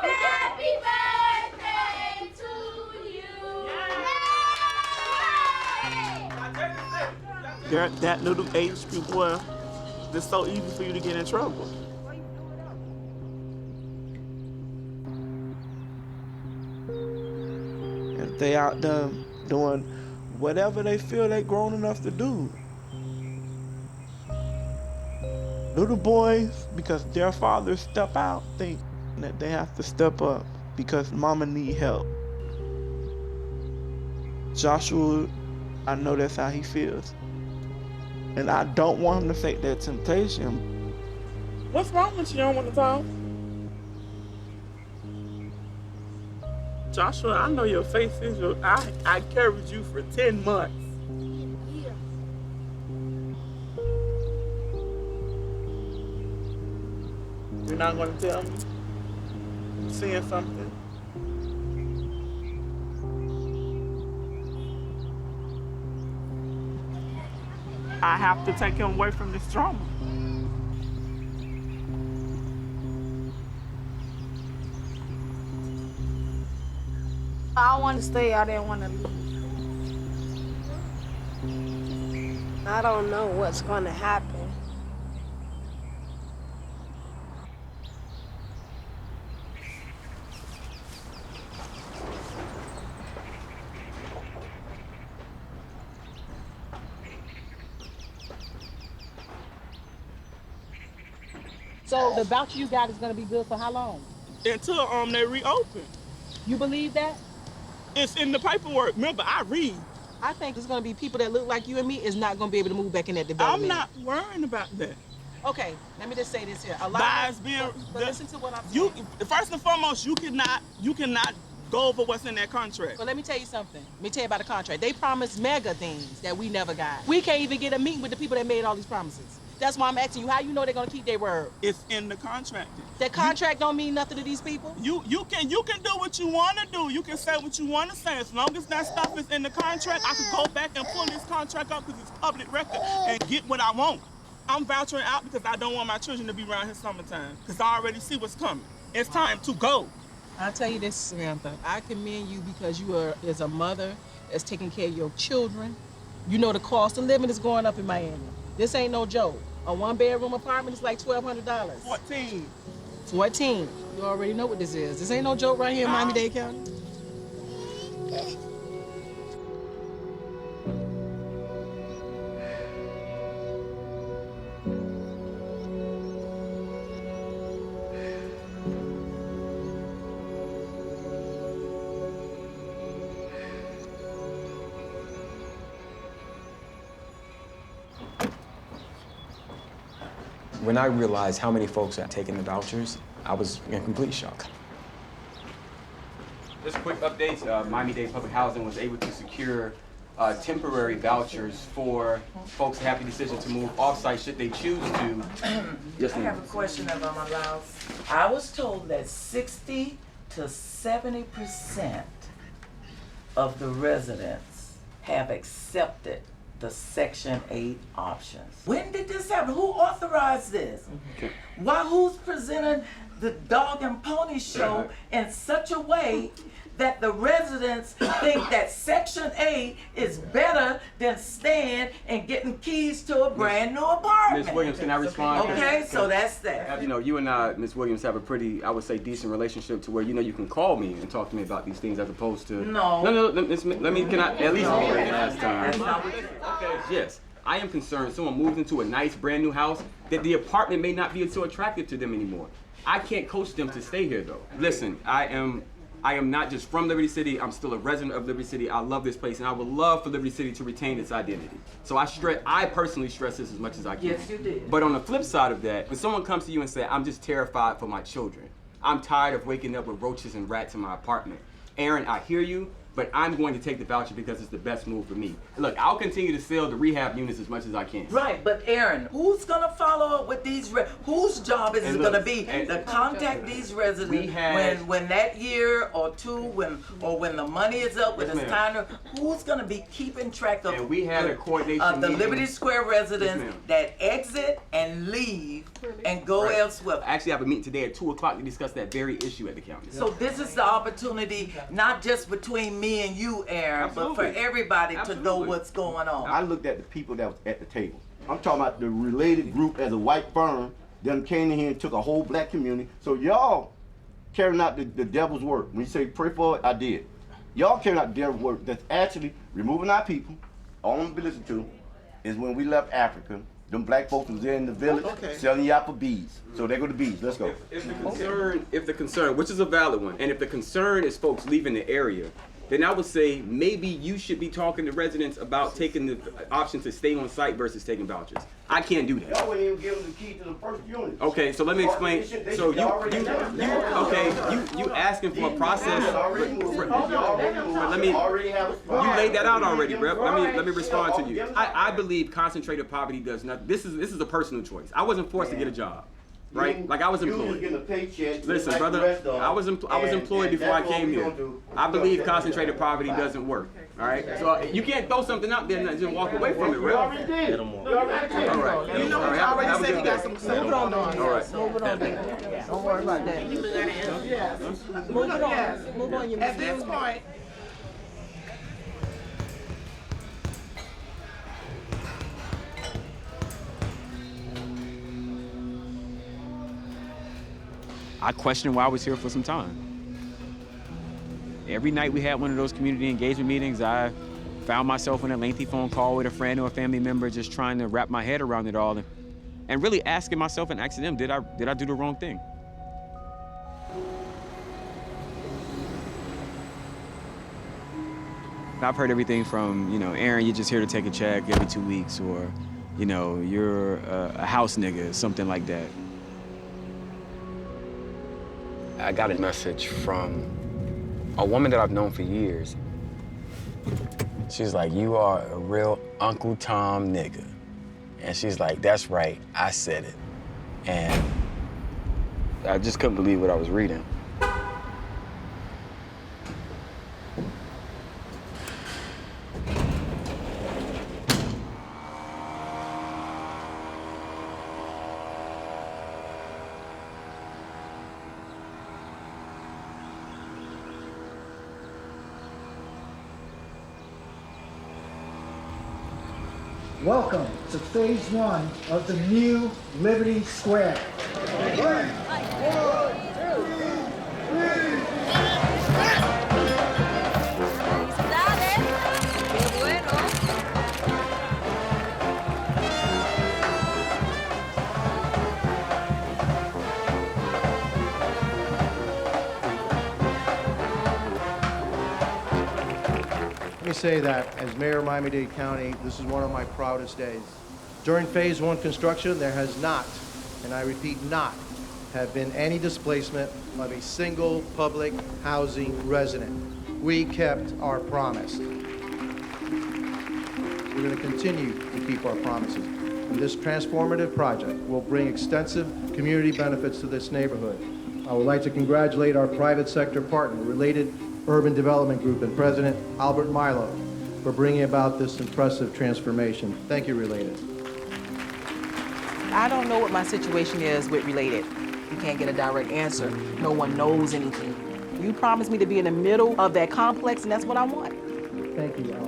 S5: Happy birthday to you.
S17: They're at that little age group where it's so easy for you to get in trouble.
S21: If they out there doing whatever they feel they grown enough to do. Little boys, because their fathers step out, think that they have to step up because mama need help. Joshua, I know that's how he feels. And I don't want him to take that temptation.
S17: What's wrong with you? You don't want to talk? Joshua, I know your face is your. I carried you for 10 months. You're not going to tell me? Seeing something? I have to take him away from this trauma.
S22: I want to stay. I didn't want to leave. I don't know what's going to happen.
S18: So the voucher you got is gonna be good for how long?
S17: Until they reopen.
S18: You believe that?
S17: It's in the paperwork. Remember, I read.
S19: I think there's gonna be people that look like you and me is not gonna be able to move back in that development.
S17: I'm not worrying about that.
S19: Okay, let me just say this here. A lot
S17: By
S19: of,
S17: being,
S19: but listen to what I'm saying.
S17: First and foremost, you cannot go over what's in that contract.
S19: But let me tell you something. Let me tell you about the contract. They promised mega things that we never got. We can't even get a meeting with the people that made all these promises. That's why I'm asking you, how you know they're gonna keep their word?
S17: It's in the contract.
S19: That contract don't mean nothing to these people?
S17: You can do what you want to do. You can say what you want to say. As long as that stuff is in the contract, I can go back and pull this contract up because it's public record and get what I want. I'm vouchering out because I don't want my children to be around here summertime because I already see what's coming. It's time to go.
S19: I'll tell you this, Samantha. I commend you because you are, as a mother that's taking care of your children. You know the cost of living is going up in Miami. This ain't no joke. A one-bedroom apartment is like $1,200. 14. You already know what this is. This ain't no joke right here in Miami-Dade County.
S6: When I realized how many folks had taken the vouchers, I was in complete shock. Just quick updates, Miami-Dade Public Housing was able to secure temporary vouchers for folks that have the decision to move off-site should they choose to. Yes,
S7: I have a question if I'm allowed. I was told that 60 to 70% of the residents have accepted the Section 8 options. When did this happen? Who authorized this?
S6: Okay.
S7: Why, who's presented the dog and pony show in such a way that the residents think that Section 8 is better than staying and getting keys to a brand new apartment?
S6: Ms. Williams, can I respond?
S7: Okay, so that's that.
S6: You know, you and I, Ms. Williams, have a pretty, I would say, decent relationship to where, you know, you can call me and talk to me about these things as opposed to...
S7: No.
S6: No, let me, can I at least
S7: No.
S6: be here last time?
S7: That's not what
S6: Okay, yes. I am concerned someone moves into a nice brand new house that the apartment may not be so attractive to them anymore. I can't coach them to stay here though. Listen, I am not just from Liberty City, I'm still a resident of Liberty City. I love this place and I would love for Liberty City to retain its identity. So I personally stress this as much as I can.
S7: Yes, you did.
S6: But on the flip side of that, when someone comes to you and says, I'm just terrified for my children. I'm tired of waking up with roaches and rats in my apartment. Aaron, I hear you, but I'm going to take the voucher because it's the best move for me. Look, I'll continue to sell the rehab units as much as I can.
S7: Right, but Aaron, who's gonna follow up with these? Whose job is it gonna be to contact these residents when that year or two, when the money is up, when it's time to? Who's gonna be keeping track of?
S6: And we had a coordination
S7: the
S6: meeting.
S7: Liberty Square residents that exit and leave and go elsewhere.
S6: I actually have a meeting today at 2 o'clock to discuss that very issue at the county.
S7: So this is the opportunity, not just between me and you, Aaron, but for everybody to know what's going on.
S1: I looked at the people that was at the table. I'm talking about the related group as a white firm, them came in here and took a whole black community. So y'all carrying out the devil's work. When you say pray for it, I did. Y'all carrying out the devil's work that's actually removing our people. All I'm gonna be listening to is when we left Africa, them black folks was there in the village selling y'all for bees. So they go to bees. Let's go.
S6: If the concern, which is a valid one, and if the concern is folks leaving the area, then I would say maybe you should be talking to residents about taking the option to stay on site versus taking vouchers. I can't do that.
S1: Y'all wouldn't even give them the key to the first unit.
S6: Okay, so let me explain. So you asking for a process. Let me. You laid that out already, bro. Let me respond to you. I believe concentrated poverty does not. This is a personal choice. I wasn't forced to get a job. Right? Like I was employed.
S1: You was getting a paycheck.
S6: Listen,
S1: like
S6: brother, I was employed before I came here. I believe concentrated poverty doesn't work. All right? So you can't throw something out there and just walk away from it, right?
S1: You already did.
S6: All right.
S19: You know, I already said you got some stuff. Move it on, Dawn.
S6: All right.
S19: Move it on. Don't worry about that. Move it on. Move on. At this point.
S6: I questioned why I was here for some time. Every night we had one of those community engagement meetings, I found myself in a lengthy phone call with a friend or a family member just trying to wrap my head around it all and really asking myself and asking them, did I do the wrong thing? I've heard everything from, Aaron, you're just here to take a check every 2 weeks, or you know, you're a house nigga, something like that. I got a message from a woman that I've known for years. She's like, you are a real Uncle Tom nigga. And she's like, that's right, I said it. And I just couldn't believe what I was reading.
S4: Welcome to phase 1 of the new Liberty Square.
S8: Let me say that as mayor of Miami-Dade County, this is one of my proudest days. During phase 1 construction, there has not, and I repeat not, have been any displacement of a single public housing resident. We kept our promise. We're going to continue to keep our promises. And this transformative project will bring extensive community benefits to this neighborhood. I would like to congratulate our private sector partner, Related Urban Development Group, and President Albert Milo for bringing about this impressive transformation. Thank you, Related.
S18: I don't know what my situation is with Related. You can't get a direct answer. No one knows anything. You promised me to be in the middle of that complex, and that's what I want.
S4: Thank you, Al.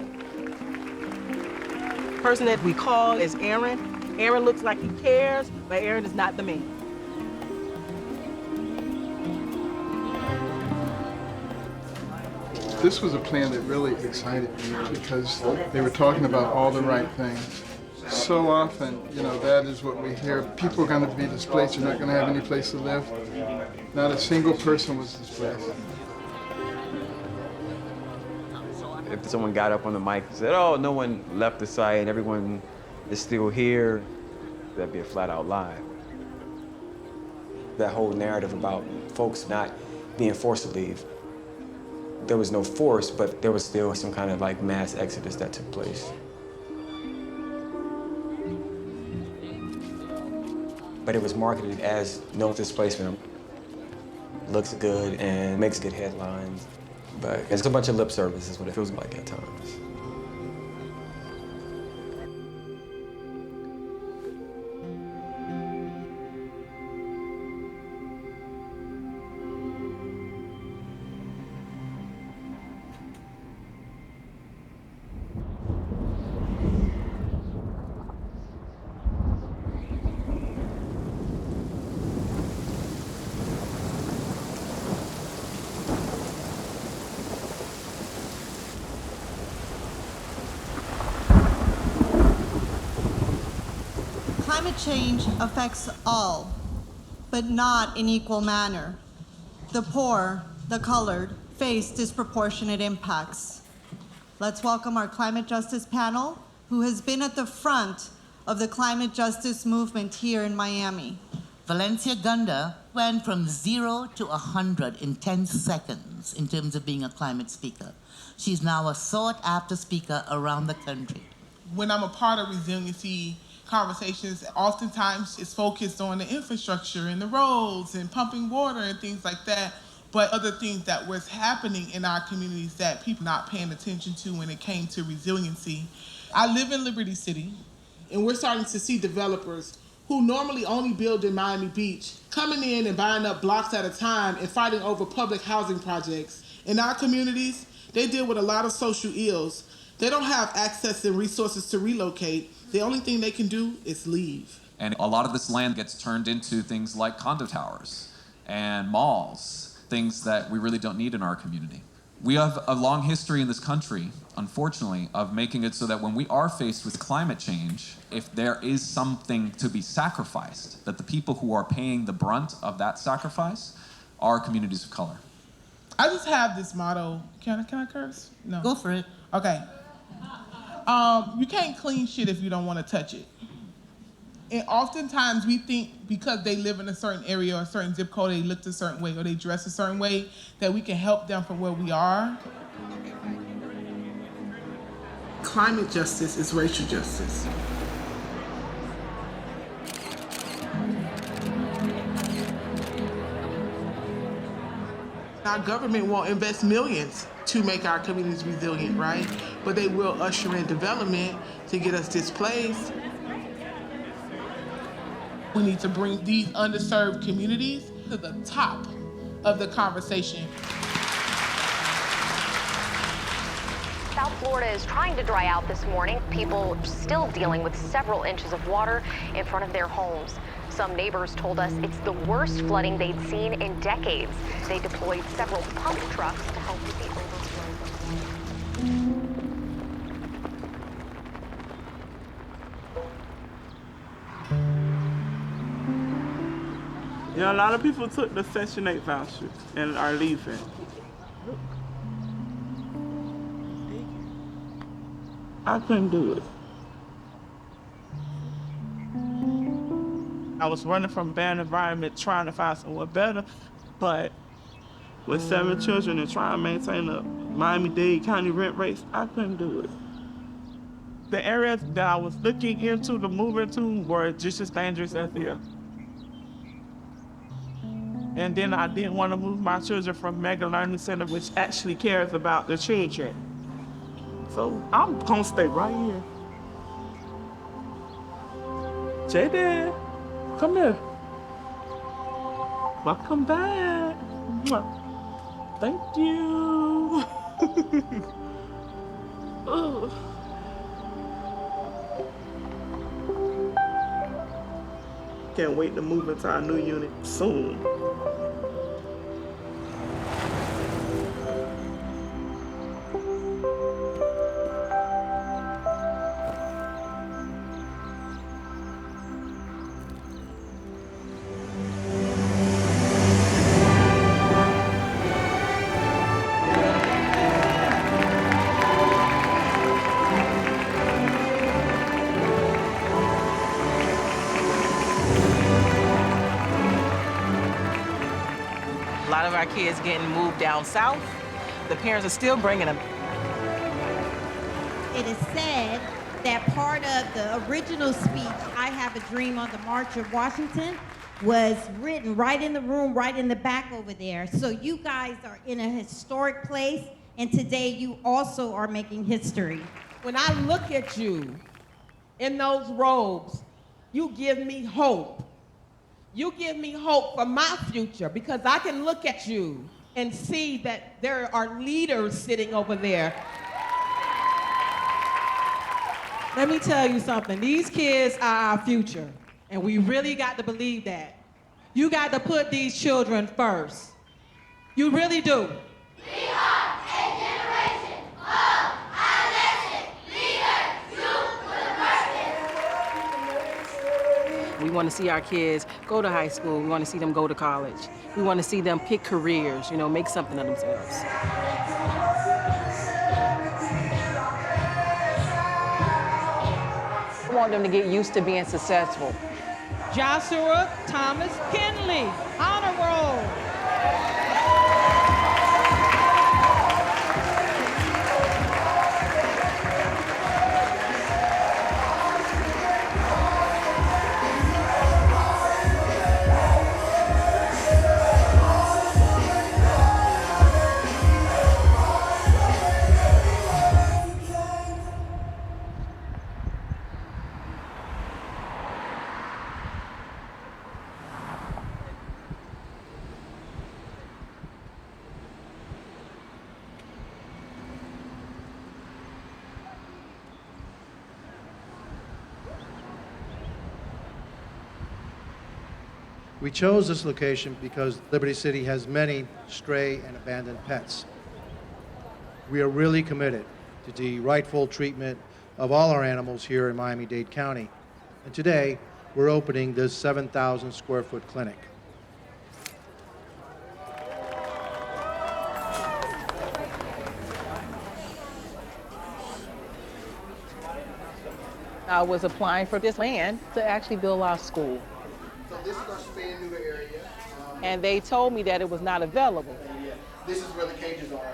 S18: The person that we call is Aaron. Aaron looks like he cares, but Aaron is not the man.
S11: This was a plan that really excited me because they were talking about all the right things. So often, you know, that is what we hear. People are going to be displaced. They're not going to have any place to live. Not a single person was displaced.
S6: If someone got up on the mic and said, oh, no one left the site and everyone is still here, that'd be a flat out lie. That whole narrative about folks not being forced to leave, there was no force, but there was still some kind of like mass exodus that took place. But it was marketed as no displacement. Looks good and makes good headlines, but it's a bunch of lip service is what it feels like at times.
S24: Climate change affects all, but not in equal manner. The poor, the colored, face disproportionate impacts. Let's welcome our climate justice panel, who has been at the front of the climate justice movement here in Miami.
S25: Valencia Gunda went from 0 to 100 in 10 seconds in terms of being a climate speaker. She's now a sought-after speaker around the country.
S26: When I'm a part of resiliency conversations, oftentimes it's focused on the infrastructure and the roads and pumping water and things like that, but other things that was happening in our communities that people not paying attention to when it came to resiliency. I live in Liberty City, and we're starting to see developers who normally only build in Miami Beach coming in and buying up blocks at a time and fighting over public housing projects. In our communities, they deal with a lot of social ills. They don't have access and resources to relocate. The only thing they can do is leave.
S27: And a lot of this land gets turned into things like condo towers and malls, things that we really don't need in our community. We have a long history in this country, unfortunately, of making it so that when we are faced with climate change, if there is something to be sacrificed, that the people who are paying the brunt of that sacrifice are communities of color.
S26: I just have this motto. Can I curse? No.
S25: Go for it.
S26: Okay. You can't clean shit if you don't want to touch it. And oftentimes we think because they live in a certain area or a certain zip code, they look a certain way or they dress a certain way, that we can help them from where we are. Climate justice is racial justice. Our government won't invest millions to make our communities resilient, right? But they will usher in development to get us displaced. We need to bring these underserved communities to the top of the conversation.
S2: South Florida is trying to dry out this morning. People still dealing with several inches of water in front of their homes. Some neighbors told us it's the worst flooding they'd seen in decades. They deployed several pump trucks to help with the overflow.
S17: Yeah, a lot of people took the Section 8 vouchers and are leaving. I couldn't do it. I was running from a bad environment trying to find somewhere better, but with 7 children and trying to maintain the Miami-Dade County rent rates, I couldn't do it. The areas that I was looking into to move into were just as dangerous as here. And then I didn't want to move my children from Mega Learning Center, which actually cares about the children. So I'm gonna stay right here. J-Dad, come here. Welcome back. Thank you. Ugh. Can't wait to move into our new unit soon.
S18: A lot of our kids getting moved down south. The parents are still bringing them.
S10: It is said that part of the original speech, I Have a Dream on the March of Washington, was written right in the room, right in the back over there. So you guys are in a historic place, and today you also are making history.
S19: When I look at you in those robes, you give me hope. You give me hope for my future because I can look at you and see that there are leaders sitting over there. Let me tell you something. These kids are our future, and we really got to believe that. You got to put these children first. You really do.
S5: We are a generation of adolescent leaders, youth with a purpose.
S18: We want to see our kids go to high school. We want to see them go to college. We want to see them pick careers, make something of themselves. I want them to get used to being successful.
S19: Joshua Thomas Kinley, honor roll.
S8: We chose this location because Liberty City has many stray and abandoned pets. We are really committed to the rightful treatment of all our animals here in Miami-Dade County. And today, we're opening this 7,000 square foot clinic.
S18: I was applying for this land to actually build our school.
S8: So this is our spay and neuter area.
S18: And they told me that it was not available.
S8: This is where the cages are.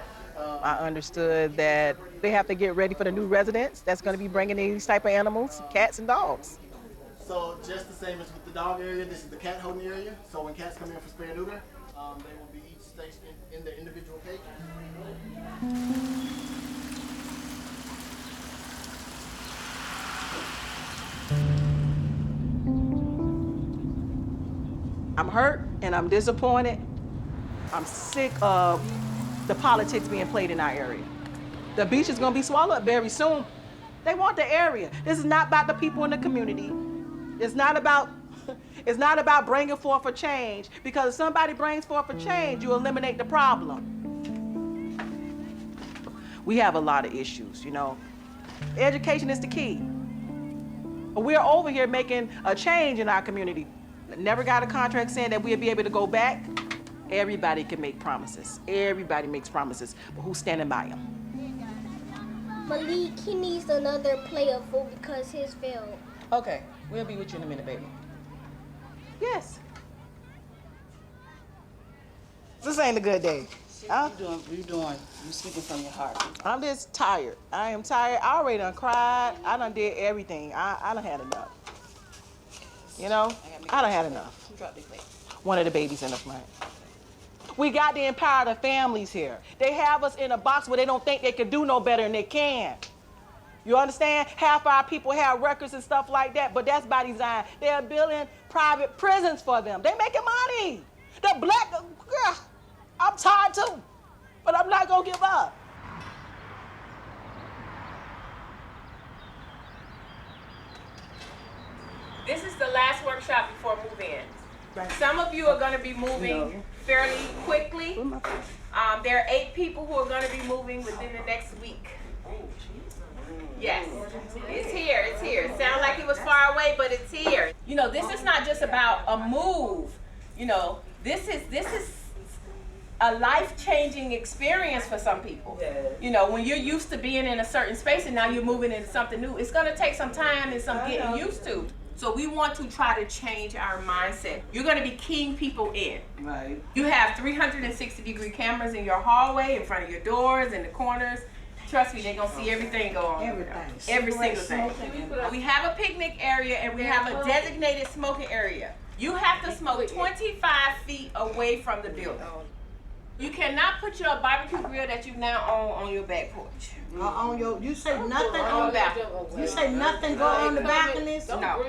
S18: I understood that they have to get ready for the new residents that's going to be bringing in these type of animals, cats and dogs.
S8: So just the same as with the dog area, this is the cat holding area. So when cats come in for spay and neuter, they will be each stationed in their individual cage.
S19: I'm hurt and I'm disappointed. I'm sick of the politics being played in our area. The beach is gonna be swallowed up very soon. They want the area. This is not about the people in the community. It's not about bringing forth a change, because if somebody brings forth a change, you eliminate the problem. We have a lot of issues, you know. Education is the key. We're over here making a change in our community. Never got a contract saying that we'll be able to go back. Everybody can make promises. Everybody makes promises, but who's standing by them?
S5: Malik, he needs another plate of food because his failed.
S19: Okay, we'll be with you in a minute, baby. Yes. This ain't a good day.
S12: You speaking from your heart.
S19: I'm just tired. I am tired. I already done cried. I done did everything. I done had enough. You know, I done had enough.
S12: Drop this plate.
S19: One of the babies in the front. We got to empower the families here. They have us in a box where they don't think they can do no better than they can. You understand? Half our people have records and stuff like that, but that's by design. They're building private prisons for them. They making money. The black, I'm tired too, but I'm not gonna give up.
S13: This is the last workshop before move-in. Some of you are going to be moving fairly quickly. There are 8 people who are going to be moving within the next week. Yes, it's here, it's here. It sounds like it was far away, but it's here. You know, this is not just about a move. You know, this is a life-changing experience for some people. You know, when you're used to being in a certain space and now you're moving into something new, it's going to take some time and some getting used to. So we want to try to change our mindset. You're going to be keying people in.
S12: Right.
S19: You have 360-degree cameras in your hallway, in front of your doors, in the corners. Trust me, they're going to see everything go on. Every single thing. We have a picnic area and we have a designated smoking area. You have to smoke 25 feet away from the building. You cannot put your barbecue grill that you now own on your back porch.
S22: You say nothing on the balcony. You say nothing go on the balconies?
S19: No.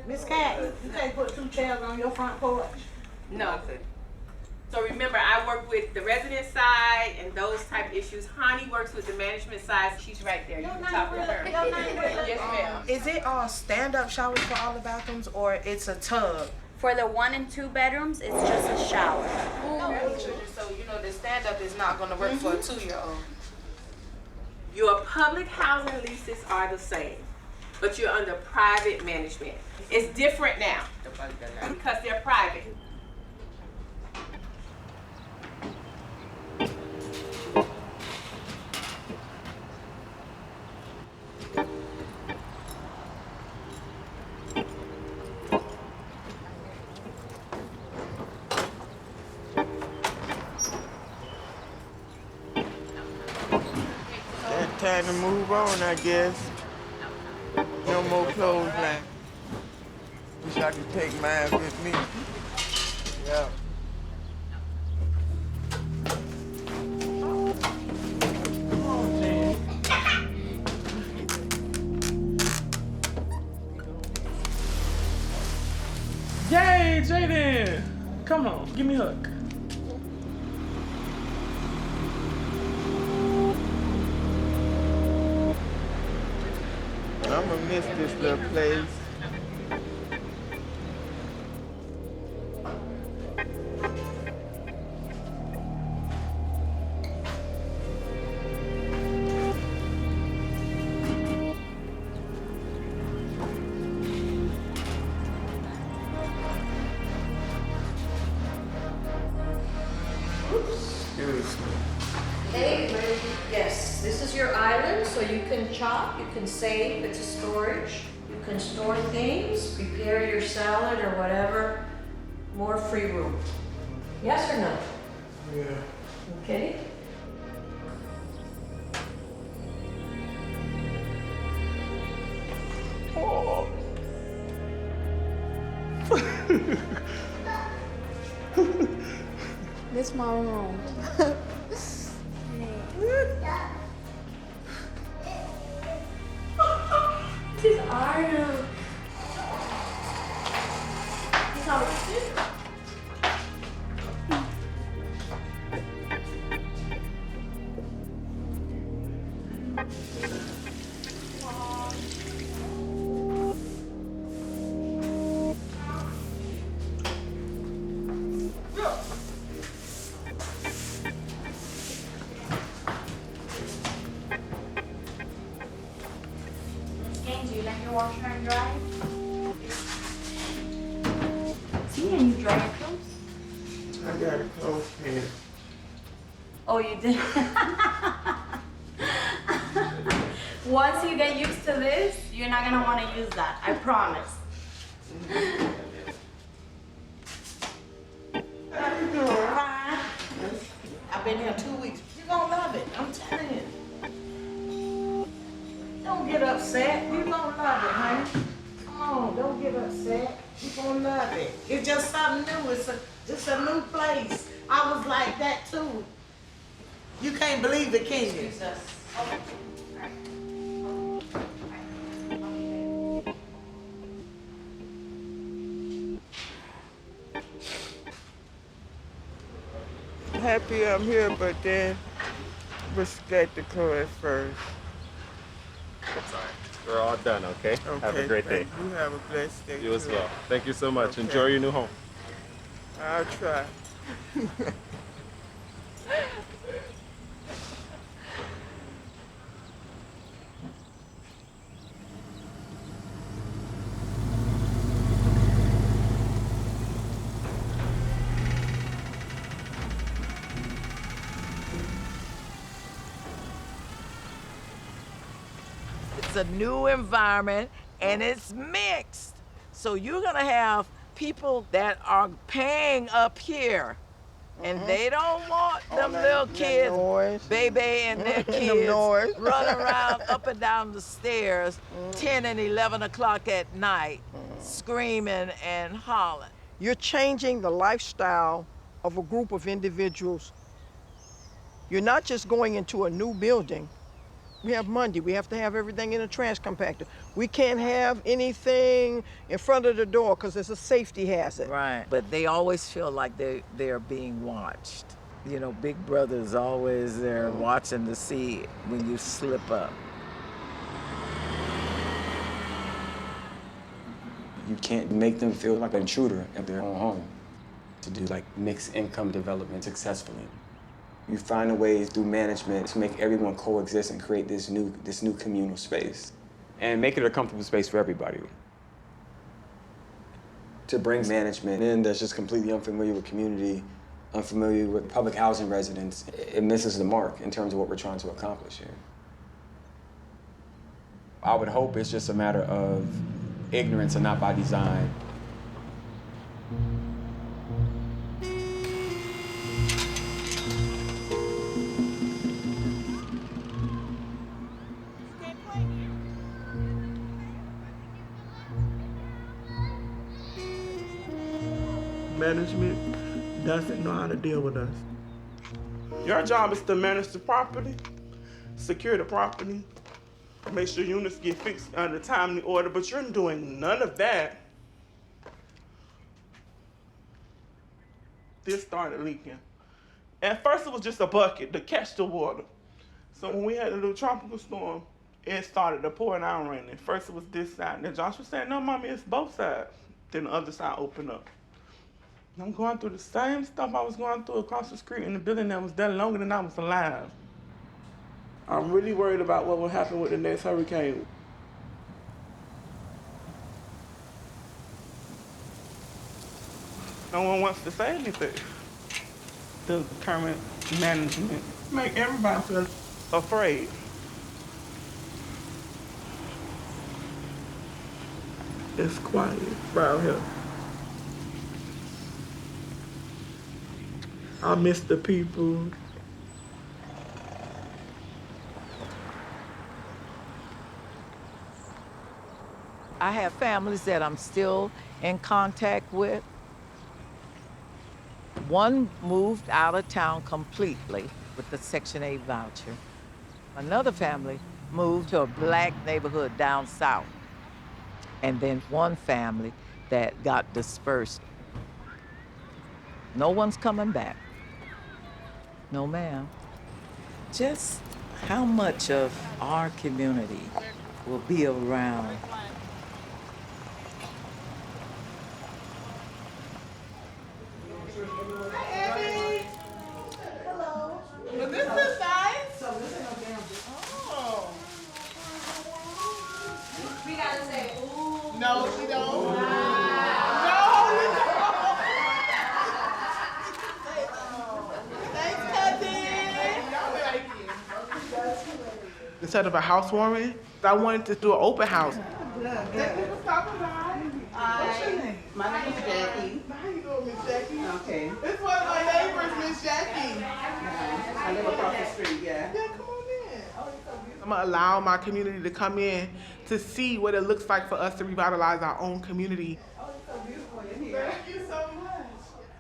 S22: Miss Cat, you can't put 2 chairs on your front porch.
S19: No. So remember, I work with the resident side and those type of issues. Hani works with the management side. She's right there. You can talk to her. Yes, ma'am.
S22: Is it all stand-up showers for all the bathrooms, or it's a tub?
S14: For the 1 and 2 bedrooms, it's just a shower.
S22: So you know the stand-up is not going to work for a 2-year-old.
S19: Your public housing leases are the same, but you're under private management. It's different now because they're private.
S21: Time to move on, I guess. No more clothes line. Wish I could take mine with me. Yeah.
S17: Yay, Jaden! Come on, give me a hug.
S21: I'ma miss this little place.
S15: Hey, yes, this is your island, so you can
S3: can chop, you can save, it's a storage. You can store things, prepare your salad or whatever. More free room. Yes or no?
S21: Yeah.
S3: Okay.
S17: Oh.
S5: This my room. This is Arnold. He's how James, do you like your washer and dry? See, and you dry your clothes?
S21: I got a clothespin.
S3: Oh, you did? Once you get used to this, you're not gonna wanna use that, I promise.
S21: How you doing?
S22: Fine. I've been here 2 weeks. You're gonna love it, I'm telling you. Don't get upset. You're gonna love it, honey. Come on, don't get upset. You're gonna love it. It's just something new. It's just a new place. I was like that too. You can't believe it, can you?
S3: Excuse us.
S21: Happy I'm here, but then was skeptical at first.
S7: It's all right. We're all done, okay? Have a great day.
S21: You have a blessed day.
S7: You as
S21: too.
S7: well. Thank you so much.
S21: Okay.
S7: Enjoy your new home.
S21: I'll try.
S9: It's a new environment and it's mixed. So you're gonna have people that are paying up here and they don't want them little kids, baby and their kids, running around up and down the stairs 10 and 11 o'clock at night, screaming and hollering.
S15: You're changing the lifestyle of a group of individuals. You're not just going into a new building. We have Monday, we have to have everything in a trash compactor. We can't have anything in front of the door because it's a safety hazard.
S9: Right, but they always feel like they're being watched. You know, Big Brother's always there watching to see when you slip up.
S6: You can't make them feel like an intruder at their own home. To do like mixed income development successfully, you find ways through management to make everyone coexist and create this new communal space, and make it a comfortable space for everybody. To bring management in that's just completely unfamiliar with community, unfamiliar with public housing residents, it misses the mark in terms of what we're trying to accomplish here. I would hope it's just a matter of ignorance and not by design.
S17: Management doesn't know how to deal with us. Your job is to manage the property, secure the property, make sure units get fixed under timely order, but you're doing none of that. This started leaking. At first it was just a bucket to catch the water. So when we had a little tropical storm, it started to pour and out raining. First it was this side, and then Josh was saying, no, mommy, it's both sides. Then the other side opened up. I'm going through the same stuff I was going through across the street in the building that was there longer than I was alive. I'm really worried about what will happen with the next hurricane. No one wants to say anything. The current management make everybody feel afraid.
S21: It's quiet around here. I miss the people.
S9: I have families that I'm still in contact with. One moved out of town completely with the Section 8 voucher. Another family moved to a black neighborhood down south. And then one family that got dispersed. No one's coming back. No, ma'am. Just how much of our community will be around?
S17: But this is nice. Oh.
S5: We gotta say, ooh.
S17: No, we don't. No, we don't. Thanks, cousin.
S21: Instead of a housewarming, I wanted to do an open house.
S17: Thank you for stopping by. What's your name?
S12: My name is Jackie.
S21: How you doing, Miss Jackie?
S12: Okay.
S21: It's one of my neighbors, Miss Jackie.
S12: I live across the street, yeah.
S21: Yeah, come on in. I'm gonna allow my community to come in to see what it looks like for us to revitalize our own community. Thank you so much.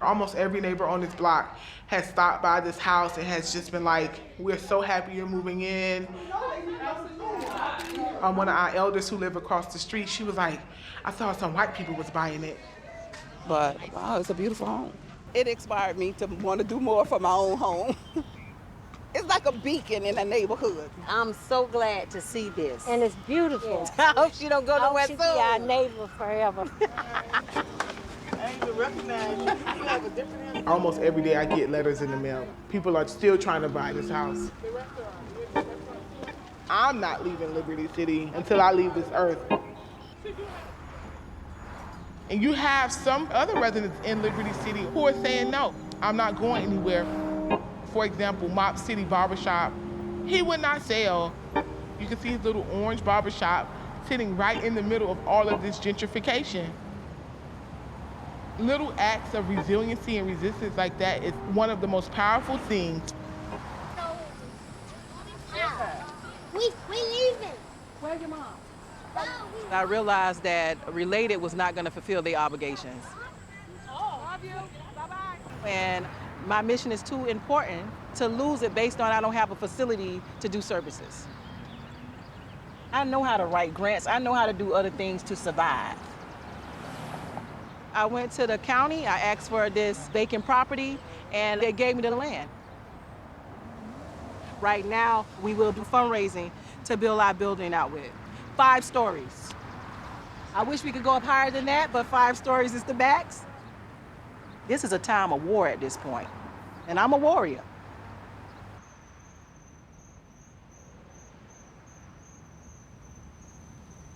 S21: Almost every neighbor on this block has stopped by this house and has just been like, we're so happy you're moving in. One of our elders who live across the street, she was like, I thought some white people was buying it.
S12: But wow, it's a beautiful home. It inspired me to want to do more for my own home. It's like a beacon in a neighborhood.
S1: I'm so glad to see this.
S4: And it's beautiful.
S12: I hope she don't go nowhere soon.
S4: She be our neighbor forever.
S17: I ain't even recognize you. You have a different.
S21: Almost every day I get letters in the mail. People are still trying to buy this house. I'm not leaving Liberty City until I leave this earth. And you have some other residents in Liberty City who are saying, no, I'm not going anywhere. For example, Mop City Barbershop, he would not sell. You can see his little orange barbershop sitting right in the middle of all of this gentrification. Little acts of resiliency and resistance like that is one of the most powerful things.
S5: We leaving.
S12: Where's your mom?
S19: I realized that Related was not going to fulfill their obligations.
S12: Love you. Bye-bye.
S19: And my mission is too important to lose it based on I don't have a facility to do services. I know how to write grants. I know how to do other things to survive. I went to the county, I asked for this vacant property, and they gave me the land. Right now, we will do fundraising to build our building out with. 5 stories. I wish we could go up higher than that, but 5 stories is the max. This is a time of war at this point, and I'm a warrior.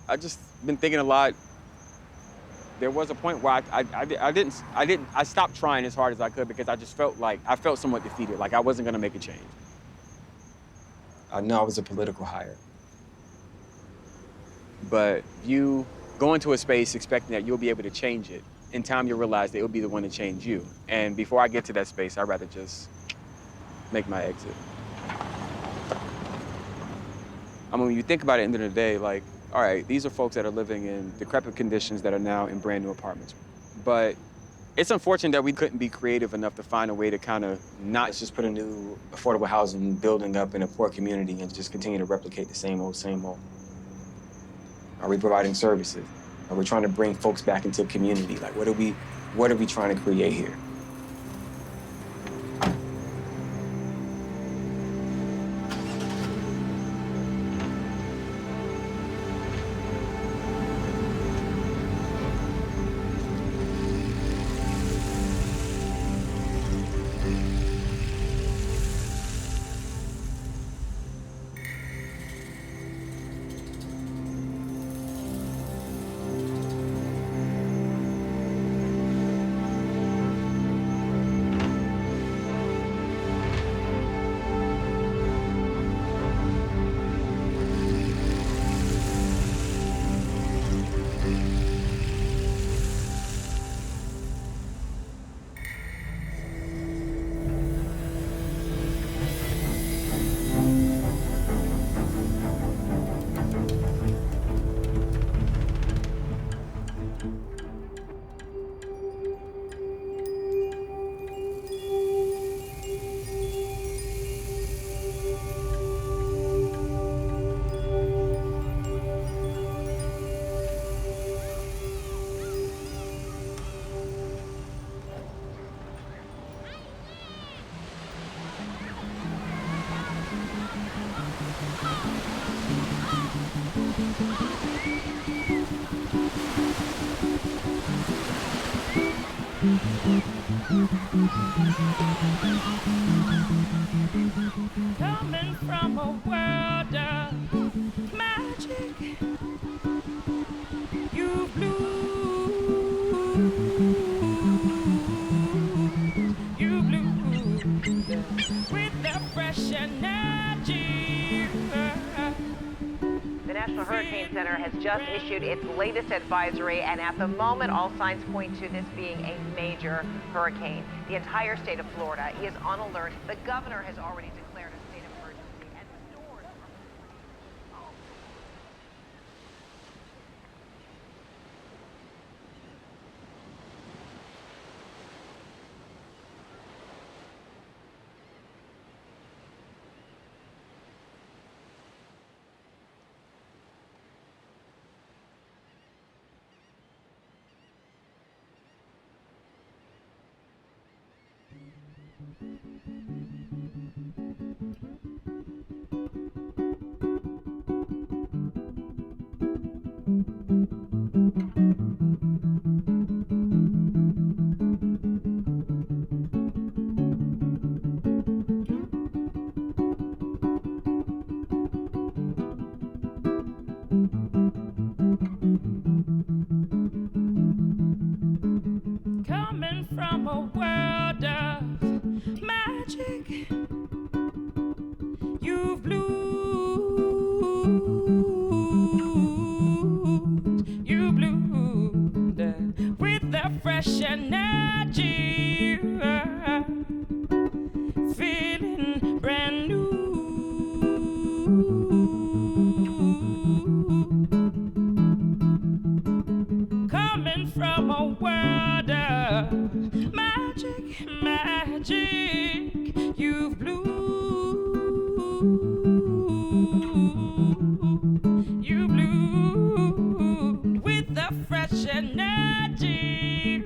S6: I just been thinking a lot. There was a point where I stopped trying as hard as I could because I just felt like I felt somewhat defeated, like I wasn't gonna make a change. I know I was a political hire. But you go into a space expecting that you'll be able to change it. In time, you'll realize that it'll be the one to change you. And before I get to that space, I'd rather just make my exit. I mean, when you think about it at the end of the day, like, all right, these are folks that are living in decrepit conditions that are now in brand new apartments. But it's unfortunate that we couldn't be creative enough to find a way to kind of not just put a new affordable housing building up in a poor community and just continue to replicate the same old, same old. Are we providing services? Are we trying to bring folks back into the community? Like, what are we trying to create here?
S11: Coming from a world of magic, you bloomed with the fresh energy.
S2: The National Hurricane Center has just issued its latest advisory, and at the moment, all signs point to this being a major hurricane. The entire state of Florida is on alert. The governor has already declared a state of emergency, and stores are...
S11: Coming from a world of magic, you've bloomed with the fresh energy, feeling brand new. Coming from a world of magic, magic, you've bloomed with the fresh energy,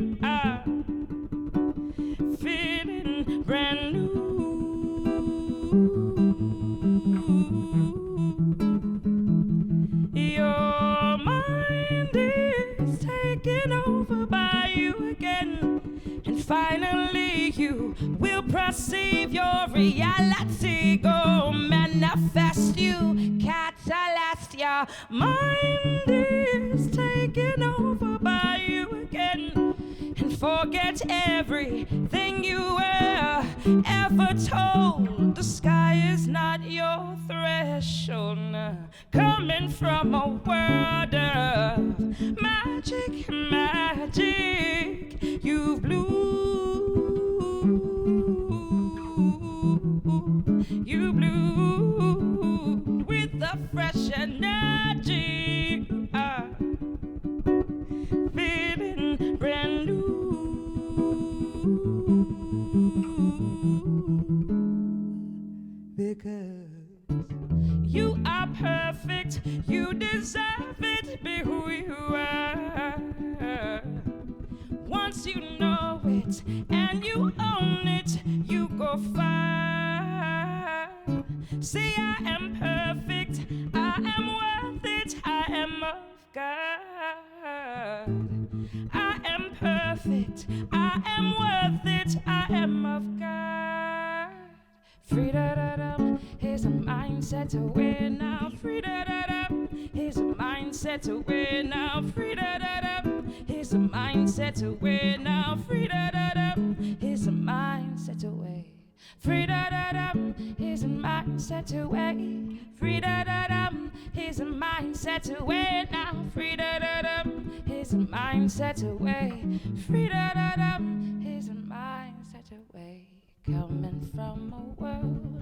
S11: feeling brand new. Your mind is taken over by you again, and finally you will perceive your reality. Go manifest, you catalyst. Your mind is taken over by you again, and forget everything you were ever told. The sky is not your threshold. Coming from a world of magic, magic, you bloomed with the fresh energy, feeling brand new. Because you are perfect, you deserve it, be who you are. Once you know it and you own it, you go far. Say I am perfect, I am worth it, I am of God. I am perfect, I am worth it, I am of God. Free-da-da-dum, here's a mindset to win now. Free-da-da-dum, here's a mindset to win now. Free-da-da-dum, here's a mindset to win now. Free-da-da-dum, here's a mindset to win. Free-da-da-dum, here's a mindset to win. Free-da-da-dum, here's a mindset to win now. Free-da-da-dum, here's a mindset to win. Free-da-da-dum, here's a mindset to win. Coming from a world